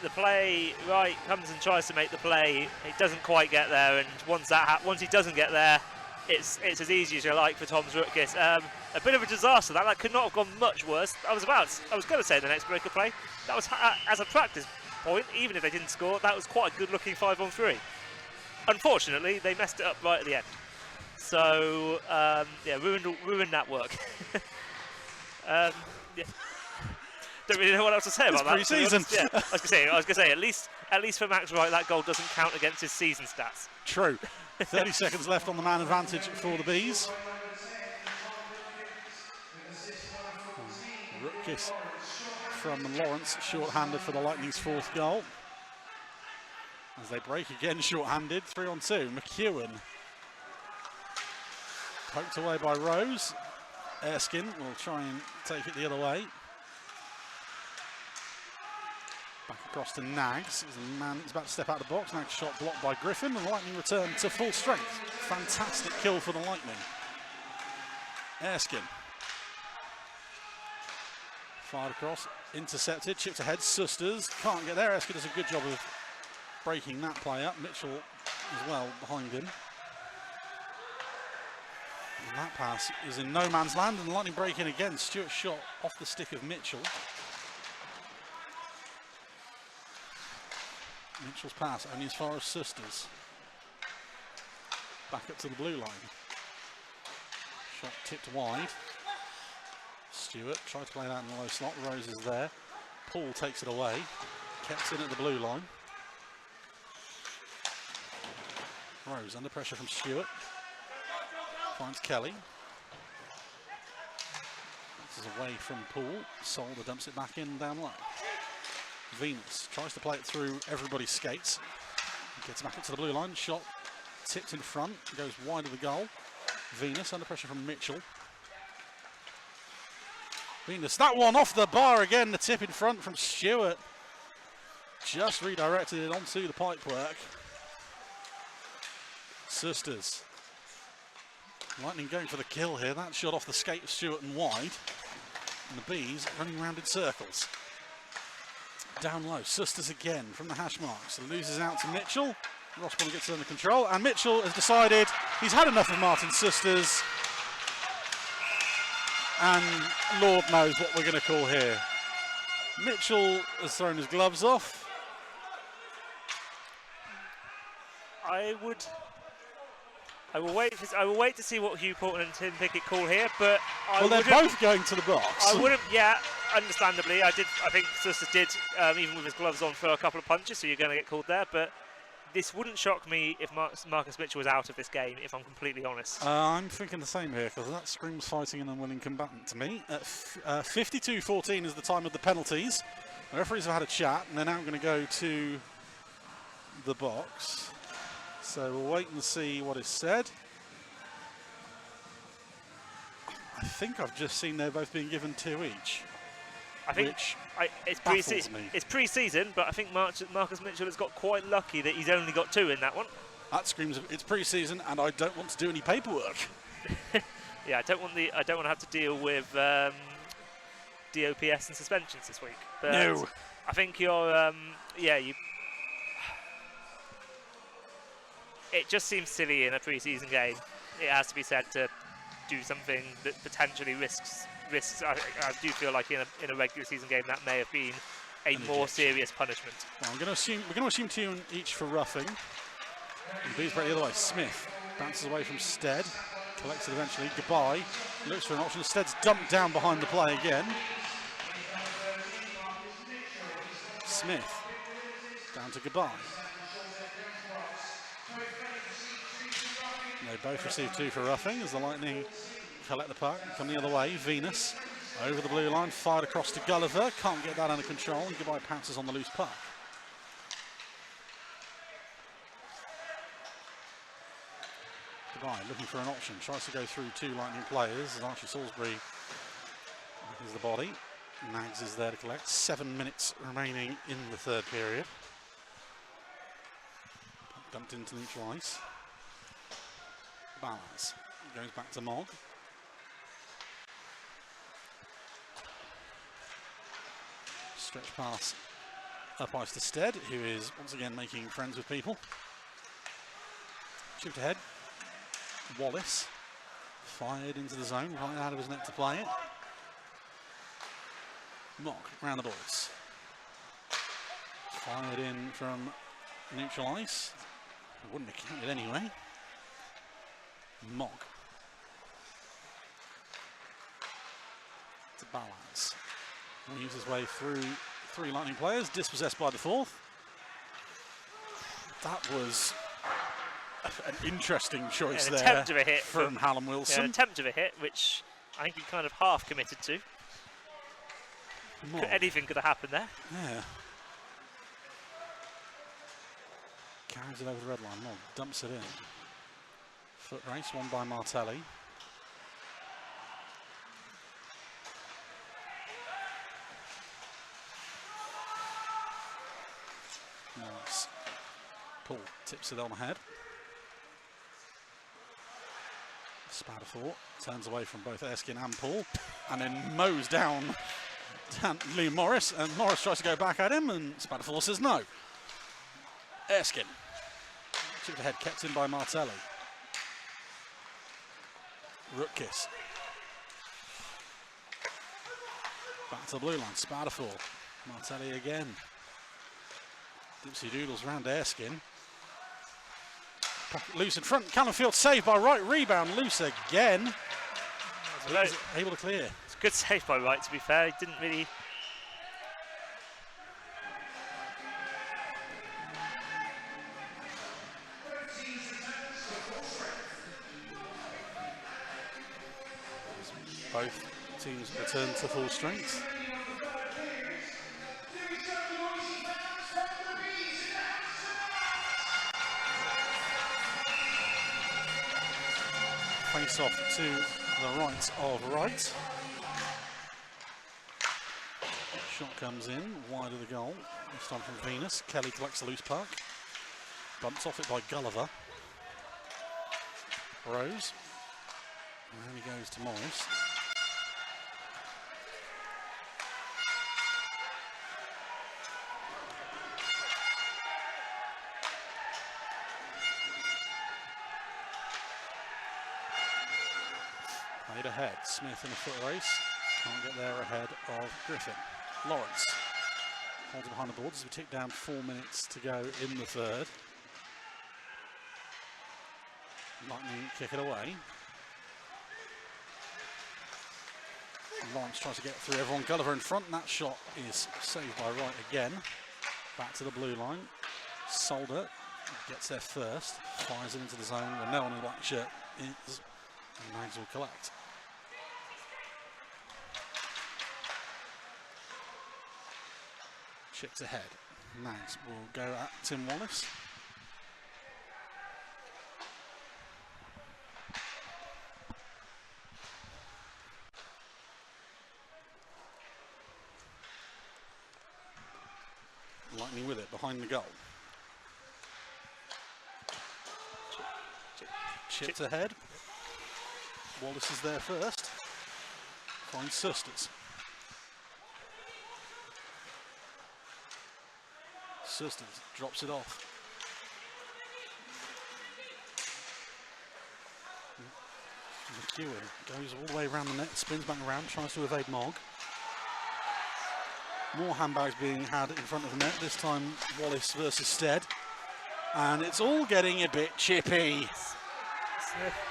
the play, Wright comes and tries to make the play. It doesn't quite get there, and once he doesn't get there, it's as easy as you like for Tom Zrutkis. A bit of a disaster. That could not have gone much worse. I was going to say the next breaker play. That was as a practice point, even if they didn't score, that was quite a good-looking 5-on-3. Unfortunately, they messed it up right at the end. So yeah, ruined that work. Yeah. Don't really know what else to say about that. Pre-season. Yeah, I was going to say, at least for Max Wright, that goal doesn't count against his season stats. True. 30 seconds left on the man advantage for the Bees. Zrutkis from Lawrence, short-handed for the Lightning's fourth goal. As they break again, short-handed, 3-on-2. McEwen poked away by Rose. Erskine will try and take it the other way. Back across to Nags. The man is about to step out of the box. Nags shot blocked by Griffin. The Lightning return to full strength. Fantastic kill for the Lightning. Erskine. Fired across. Intercepted. Chipped ahead. Susters can't get there. Erskine does a good job of breaking that play up. Mitchell as well behind him. And that pass is in no man's land, and the Lightning break in again. Stewart shot off the stick of Mitchell. Mitchell's pass only as far as Susters. Back up to the blue line. Shot tipped wide. Stewart tried to play that in the low slot. Rose is there. Paul takes it away. Kept in at the blue line. Rose under pressure from Stewart. Finds Kelly. This is away from Poole. Solder dumps it back in and down low. Venus tries to play it through everybody's skates. Gets back up to the blue line. Shot tipped in front. Goes wide of the goal. Venus under pressure from Mitchell. Venus, that one off the bar again, the tip in front from Stewart. Just redirected it onto the pipework. Sisters. Lightning going for the kill here. That shot off the skate of Stewart and wide. And the Bees running round in circles. Down low, Sisters again from the hash marks. Loses out to Mitchell. Rossborn gets it under control, and Mitchell has decided he's had enough of Martin's Sisters. And Lord knows what we're going to call here. Mitchell has thrown his gloves off. I will wait to see what Hugh Portman and Tim Pickett call here, but they're both going to the box. I wouldn't, yeah, understandably. I think Sisters did, even with his gloves on, throw a couple of punches, so you're going to get called there. But this wouldn't shock me if Marcus Mitchell was out of this game, if I'm completely honest. I'm thinking the same here, because that screams fighting an unwilling combatant to me. 52-14 is the time of the penalties. The referees have had a chat, and they're now going to go to the box. So we'll wait and see what is said. I think I've just seen they're both being given 2 each. I think it's pre-season, but I think Marcus Mitchell has got quite lucky that he's only got 2 in that one. That screams it's pre-season, and I don't want to do any paperwork. Yeah, I don't want to have to deal with DOPS and suspensions this week. But no, I think you're It just seems silly in a pre-season game. It has to be said, to do something that potentially risks. I do feel like in a regular season game that may have been a more serious punishment. Well, we're going to assume 2 each for roughing. And Bees break the other way. Smith bounces away from Stead, collects it eventually. Goodbye. Looks for an option. Stead's dumped down behind the play again. Smith down to Goodbye. They both receive 2 for roughing as the Lightning collect the puck, come the other way. Venus over the blue line, fired across to Gulliver, can't get that under control, and Goodbye pounces on the loose puck. Goodbye looking for an option, tries to go through 2 Lightning players as Archie Salisbury is the body. Nags is there to collect. 7 minutes remaining in the 3rd period. Puck dumped into neutral ice. Balance goes back to Mogg. Stretch pass up ice to Stead, who is once again making friends with people. Chipped ahead. Wallace fired into the zone, right out of his net to play it. Mogg round the boards. Fired in from neutral ice. Wouldn't have counted anyway. Mogg to Balance. Weaves his way through 3 Lightning players, dispossessed by the 4th. That was an interesting choice there. Attempt of a hit from Hallam Wilson. Yeah, an attempt of a hit, which I think he kind of half committed to. Anything could have happened there. Yeah. Carries it over the red line. Mogg dumps it in. Foot race won by Martelli. Nice. Paul tips it on ahead. Spadafor turns away from both Erskine and Paul, and then mows down Liam Morris, and Morris tries to go back at him, and Spadafor says no. Erskine. Chipped ahead, kept in by Martelli. Rutkiss. Back to the blue line, Spadafor. Martelli again. Dipsy Doodles round Erskine. Pocket loose in front. Callumfield saved by Wright. Rebound loose again. Able to clear. It's a good save by Wright, to be fair. He didn't really. Both teams return to full strength. face off to the right of right. Shot comes in, wide of the goal. This time from Venus. Kelly collects the loose puck. Bumps off it by Gulliver. Rose. And he goes to Morris. Played ahead. Smith in a foot race. Can't get there ahead of Griffin. Lawrence holds it behind the boards as we tick down 4 minutes to go in the third. Lightning kick it away. Lawrence tries to get through everyone. Gulliver in front, and that shot is saved by Wright again. Back to the blue line. Solder gets there first, fires it into the zone where no one in the black shirt is, and Mags will collect. Chips ahead. Mags will go at Tim Wallace. Lightning with it behind the goal. Chips ahead. Wallace is there first. Finds Sisters. Sisters drops it off. McEwen goes all the way around the net, spins back around, tries to evade Mogg. More handbags being had in front of the net, this time Wallace versus Stead. And it's all getting a bit chippy.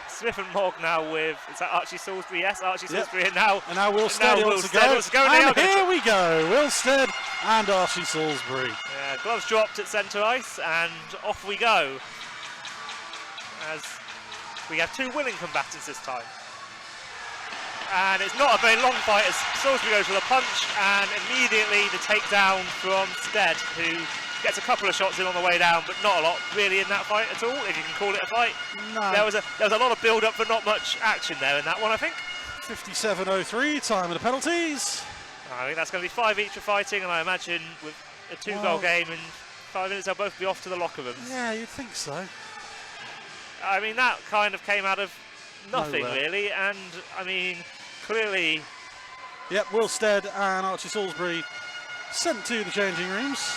Smith and Mogg now with, is that Archie Salisbury? Yes, Archie Salisbury, and now Will Stead wants to go. And here we go, Will Stead and Archie Salisbury. Yeah, gloves dropped at centre ice, and off we go. As we have two willing combatants this time. And it's not a very long fight as Salisbury goes for the punch, and immediately the takedown from Stead, who gets a couple of shots in on the way down, but not a lot really in that fight at all, if you can call it a fight. No. There was a lot of build-up for not much action there in that one, I think. 57:03, time of the penalties. I think that's going to be 5 each for fighting, and I imagine with a two-goal game in 5 minutes, they'll both be off to the locker rooms. Yeah, you'd think so. I mean, that kind of came out of nothing, really, and I mean, clearly. Yep, Will Stead and Archie Salisbury sent to the changing rooms.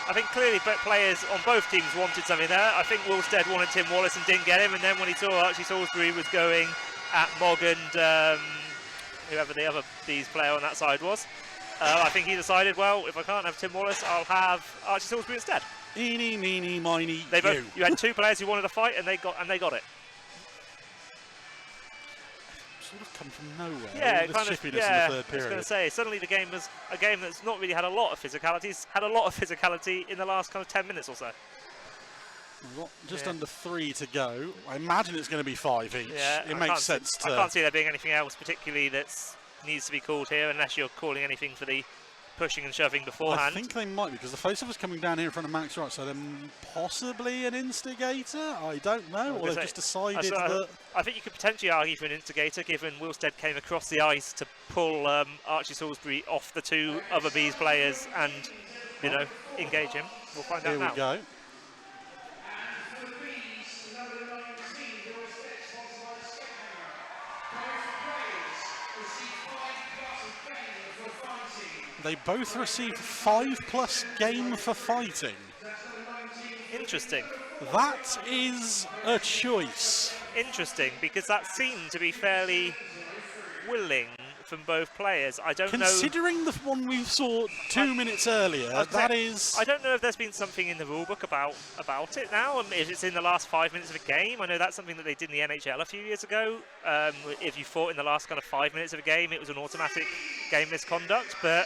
I think clearly players on both teams wanted something there. I think Will Stead wanted Tim Wallace and didn't get him, and then when he saw Archie Salisbury was going at Mogg and whoever the other Bees player on that side was, I think he decided, well, if I can't have Tim Wallace, I'll have Archie Salisbury instead. Eeny, meeny, miny, you had two players who wanted a fight, and they got it. Sort of come from nowhere. Yeah, the kind of. chippiness Yeah, in the third period. I was going to say, suddenly the game was a game that's not really had a lot of physicality. It's had a lot of physicality in the last kind of 10 minutes or so. We've got just under 3 to go. I imagine it's going to be 5 each. Yeah, it makes sense to. I can't see there being anything else particularly that needs to be called here, unless you're calling anything for the pushing and shoving beforehand. I think they might, because the face-off is coming down here in front of Max Wright, so then possibly an instigator? I don't know, or they've just decided that. I think you could potentially argue for an instigator, given Wilstead came across the ice to pull Archie Salisbury off the two other Bees players and, you know, engage him. We'll find out now. Here we go. They both received 5+ game for fighting. Interesting. That is a choice. Interesting, because that seemed to be fairly willing from both players. I don't know. Considering the one we saw 2 minutes earlier, that is. I don't know if there's been something in the rulebook about it now, and if it's in the last 5 minutes of a game. I know that's something that they did in the NHL a few years ago. If you fought in the last kind of 5 minutes of a game, it was an automatic game misconduct. But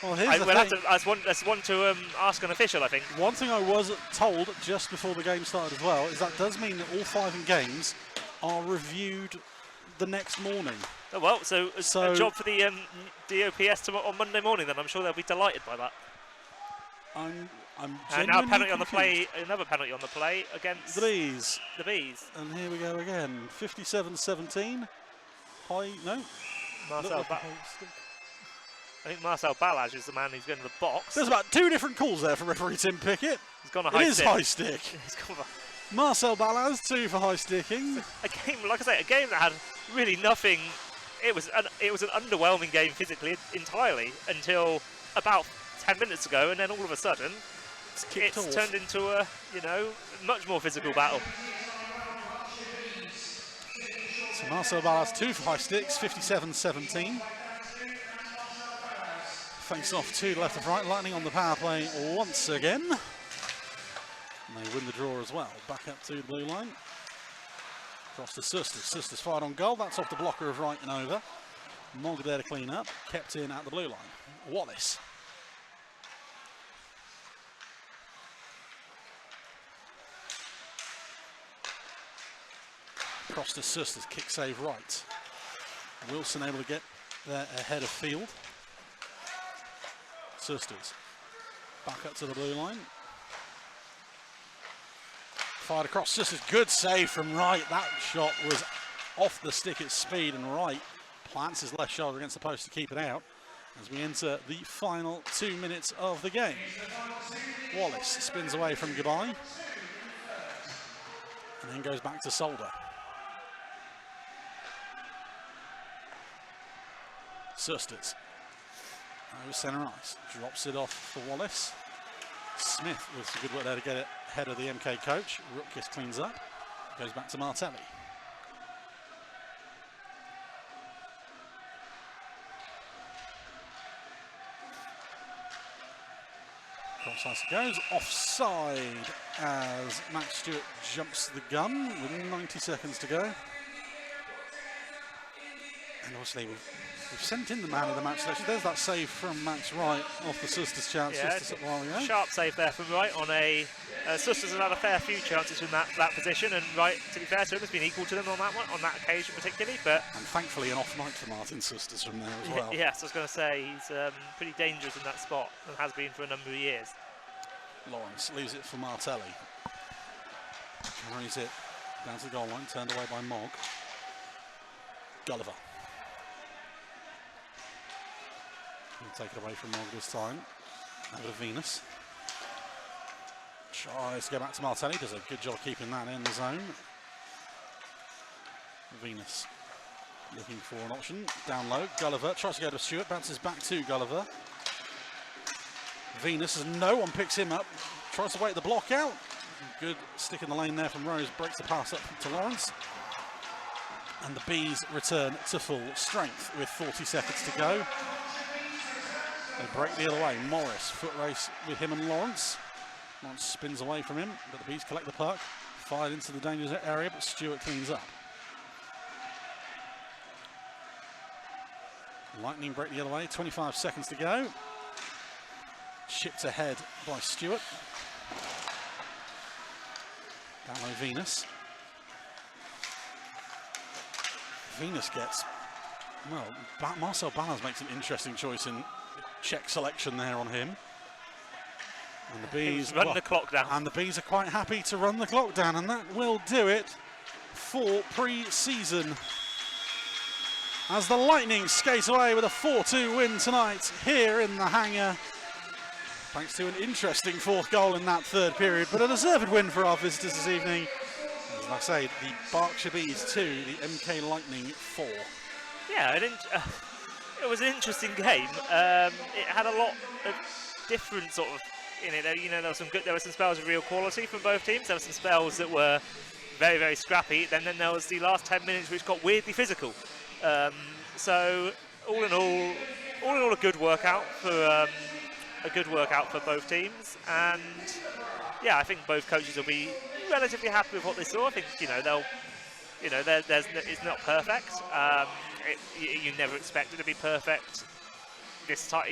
well, that's one to ask an official, I think. One thing I was told just before the game started as well is that does mean that all 5 games are reviewed the next morning. Oh, well, so a job for the DOPS on Monday morning then. I'm sure they'll be delighted by that. I'm and now penalty genuinely on the confused. play, another penalty on the play against The Bees. the Bees. And here we go again. 57-17. High, no. Marcel Look like a I high stick. think Marcel Balaj is the man who's going to the box. There's about 2 different calls there for referee Tim Pickett. He's gone a high It is stick. high stick. He's gone a Marcel Balaz, 2 for high sticking. a game, like I say, a game that had really nothing. It was an underwhelming game physically entirely until about 10 minutes ago, and then all of a sudden it's turned into a much more physical battle. So Marcel Balaz, 2 for high sticks, 57-17. Face off 2 left of right, Lightning on the power play once again. And they win the draw as well. Back up to the blue line. Across to Sisters. Sisters fired on goal. That's off the blocker of right and over. Mogg there to clean up. Kept in at the blue line. Wallace. Across to Sisters. Kick save right. Wilson able to get there ahead of field. Sisters. Back up to the blue line. Fired across Sisters. Good save from Wright. That shot was off the stick at speed, and Wright plants his left shoulder against the post to keep it out as we enter the final 2 minutes of the game. Wallace spins away from Goodbye and then goes back to Solder. Sisters. Over centre ice. Drops it off for Wallace. Smith with some good work there to get it ahead of the MK coach. Rutkiss cleans up. Goes back to Martelli. Cross ice goes. Offside as Max Stewart jumps the gun with 90 seconds to go. And obviously we've sent in the man of the match selection. There's that save from Max Wright off the Sisters' chance just a while ago. Sharp save there from Wright on a Sisters have had a fair few chances from that position, and Wright, to be fair to him, has been equal to them on that one, on that occasion particularly. But and thankfully an off night for Martin Sisters from there as well. Yes, I was going to say he's pretty dangerous in that spot and has been for a number of years. Lawrence leaves it for Martelli. Carries it down to the goal line, turned away by Mogg. Gulliver. He'll take it away from Mogg this time. Over to Venus. Tries to go back to Martelli. Does a good job keeping that in the zone. Venus looking for an option. Down low. Gulliver tries to go to Stewart. Bounces back to Gulliver. Venus, as no one picks him up. Tries to wait the block out. Good stick in the lane there from Rose. Breaks the pass up to Lawrence. And the Bees return to full strength with 40 seconds to go. They break the other way. Morris, foot race with him and Lawrence. Lawrence spins away from him, but the Bees collect the puck. Fired into the dangerous area, but Stewart cleans up. Lightning break the other way. 25 seconds to go. Chipped ahead by Stewart. Down low Venus. Venus gets, well, Marcel Balaz makes an interesting choice in check selection there on him. And the Bees run the clock down. And the Bees are quite happy to run the clock down, and that will do it for pre-season. As the Lightning skate away with a 4-2 win tonight here in the hangar. Thanks to an interesting fourth goal in that third period, but a deserved win for our visitors this evening. As I say, the Berkshire Bees 2, the MK Lightning 4. Yeah, it was an interesting game. It had a lot of different sort of in it. There were some spells of real quality from both teams. There were some spells that were very, very scrappy. Then there was the last 10 minutes which got weirdly physical. So all in all, a good workout for both teams. And yeah, I think both coaches will be relatively happy with what they saw. I think it's not perfect. You never expect it to be perfect this time,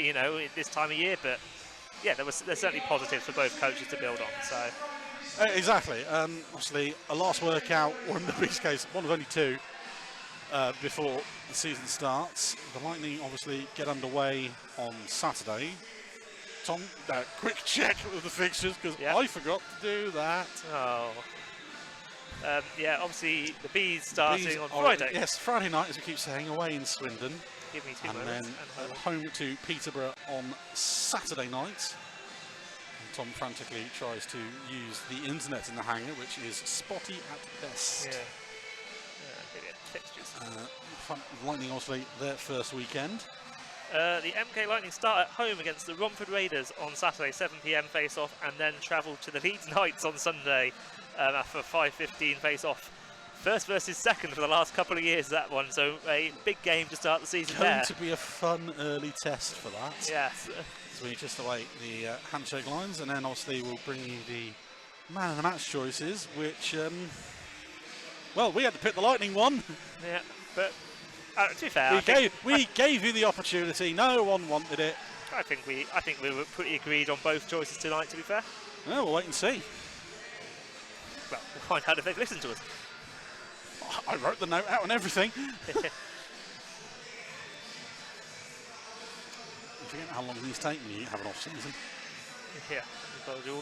this time of year. But yeah, there's certainly positives for both coaches to build on. So exactly. Obviously, a last workout, or in the Bees case, one of only two before the season starts. The Lightning obviously get underway on Saturday Tom, quick check of the fixtures because Yeah. I forgot to do that. Oh. Yeah, obviously the Bees starting These on are- Friday. Yes, Friday night, as we keep saying, away in Swindon. Give me 2 And moments. then And home to Peterborough on Saturday night. And Tom frantically tries to use the internet in the hangar, which is spotty at best. yeah. Maybe fixtures. Lightning, obviously, their first weekend. The MK Lightning start at home against the Romford Raiders on Saturday, 7 p.m. face-off, and then travel to the Leeds Knights on Sunday for 5:15 face-off. First versus second for the last couple of years, that one, so a big game to start the season Going there. to be a fun early test for that. Yes. So we just await the handshake lines, and then obviously we'll bring you the man of the match choices, which, well, we had to pick the Lightning one. Yeah, but to be fair, We gave you the opportunity. No one wanted it. I think we were pretty agreed on both choices tonight. To be fair, Well, we'll wait and see. well, we'll find out if they've listened to us. I wrote the note out and everything. You forget how long these take when you have an off season. Yeah, we've got to do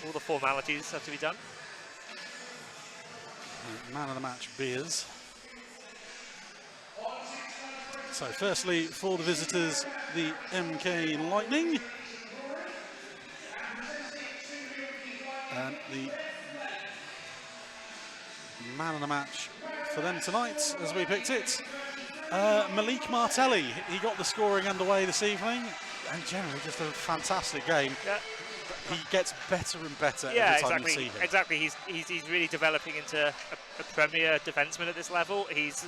all the formalities have to be done. Man of the match beers. So firstly, for the visitors, the MK Lightning. And the man of the match for them tonight, as we picked it, Malik Martelli. He got the scoring underway this evening, and generally just a fantastic game. Yeah. He gets better and better Yeah, every time you see exactly. him. Exactly. He's really developing into a premier defenseman at this level. He's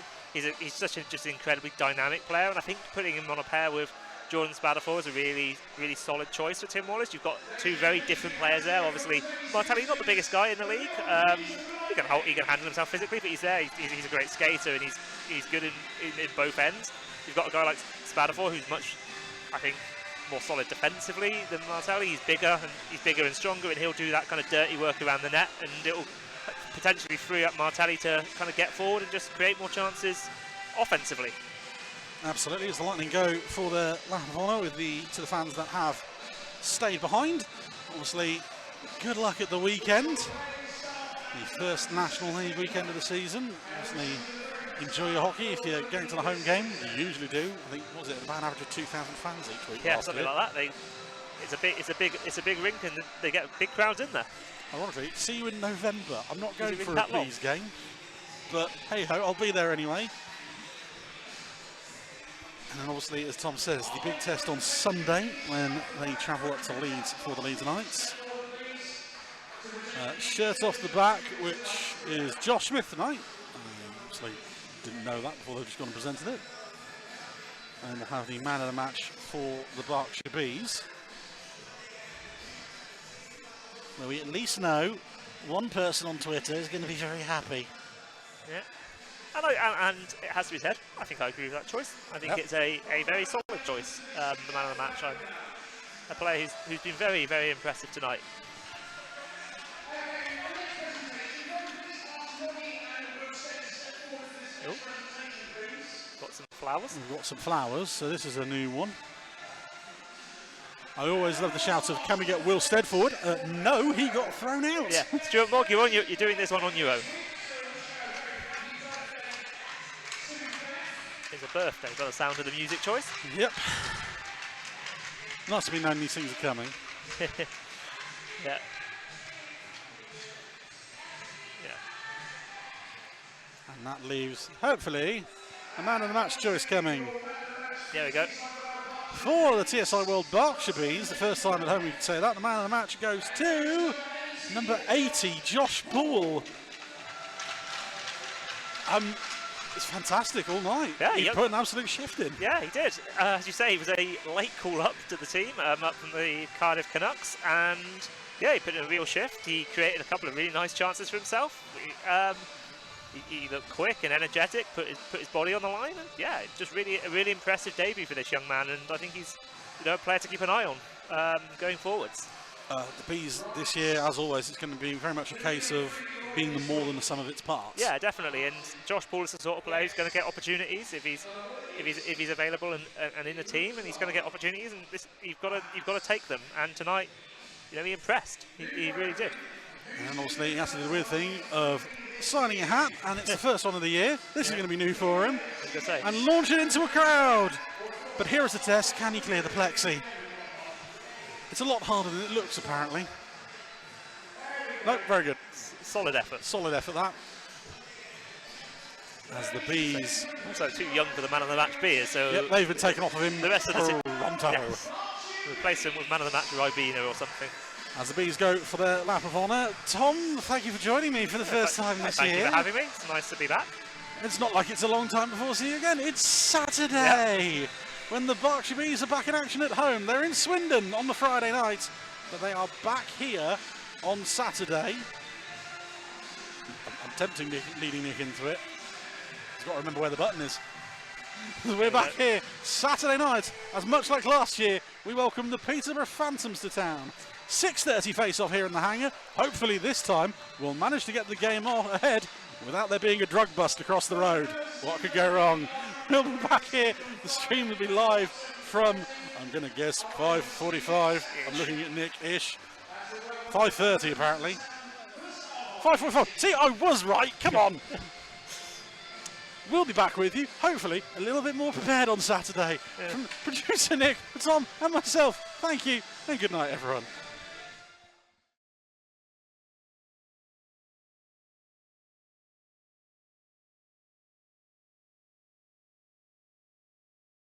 such a just incredibly dynamic player, and I think putting him on a pair with Jordan Spadafor is a really solid choice for Tim Wallace. You've got two very different players there. Obviously, Martelli's not the biggest guy in the league. He can handle himself physically, but he's there. He's a great skater, and he's good in both ends. You've got a guy like Spadafor who's much, I think, more solid defensively than Martelli. He's bigger and stronger, and he'll do that kind of dirty work around the net, and it'll potentially free up Martelli to kind of get forward and just create more chances offensively. Absolutely, as the Lightning go for their lap of honour to the fans that have stayed behind. Obviously, good luck at the weekend. The first National League weekend of the season. Obviously, enjoy your hockey if you're going to the home game. You usually do. I think, what was it, about an average of 2,000 fans each week? Yeah, something like that. It's a big rink, and they get big crowds in there. Ironically, see you in November. I'm not going it for a that long? Bees game, but hey ho, I'll be there anyway. And then obviously, as Tom says, the big test on Sunday when they travel up to Leeds for the Leeds Knights. Shirt off the back, which is Josh Smith tonight. Obviously, didn't know that before they've just gone and presented it. And we'll have the man of the match for the Berkshire Bees. Where we at least know one person on Twitter is going to be very happy. Yeah. And it has to be said, I think I agree with that choice. I think it's a very solid choice, the man of the match. A player who's been very, very impressive tonight. Oh, got some flowers. We've got some flowers, so this is a new one. I always love the shout of, can we get Will Stead forward? No, he got thrown out. Yeah, Stuart Mogg, you're doing this one on your own. It's a birthday, by the sound of the music choice. Yep. Nice to be known these things are coming. Yeah. And that leaves, hopefully, a man of the match choice coming. There we go. For the TSI World Berkshire Bees, the first time at home we could say that, the man of the match goes to number 80, Josh Poole. It's fantastic all night. Yeah, he put an absolute shift in. Yeah, he did. As you say, he was a late call-up to the team, up from the Cardiff Canucks, and yeah, he put in a real shift. He created a couple of really nice chances for himself. He looked quick and energetic, put his body on the line, and yeah, just a really impressive debut for this young man. And I think he's a player to keep an eye on going forwards. The Bees this year, as always, it's going to be very much a case of being the more than the sum of its parts. Yeah, definitely. And Josh Paul is the sort of player who's going to get opportunities if he's available and in the team, and he's going to get opportunities. And you've got to take them. And tonight, he impressed. He really did. And obviously, he has to do the weird thing of signing a hat, and it's the first one of the year. This is going to be new for him. And launch it into a crowd. But here is the test. Can he clear the plexi? It's a lot harder than it looks, apparently. No, very good. Solid effort. Solid effort, that. As the Bees... Also too young for the man of the match beer, so... Yep, they've been taken off of him. The rest of the team... Yes. Replace him with man of the match Ribena or something. As the Bees go for their lap of honour. Tom, thank you for joining me for the first time this year. Thank you for having me. It's nice to be back. It's not like it's a long time before see you again. It's Saturday when the Berkshire Bees are back in action at home. They're in Swindon on the Friday night, but they are back here on Saturday. I'm tempting leading Nick into it. He's got to remember where the button is. We're back here Saturday night, as much like last year, we welcome the Peterborough Phantoms to town. 6:30 face-off here in the hangar. Hopefully this time we'll manage to get the game ahead without there being a drug bust across the road. What could go wrong? We'll be back here. The stream will be live from, I'm going to guess, 5:45. I'm looking at Nick-ish. 5:30 apparently. 5:45. See, I was right. Come on. We'll be back with you, hopefully, a little bit more prepared on Saturday. From producer Nick, Tom, and myself, thank you, and good night, everyone.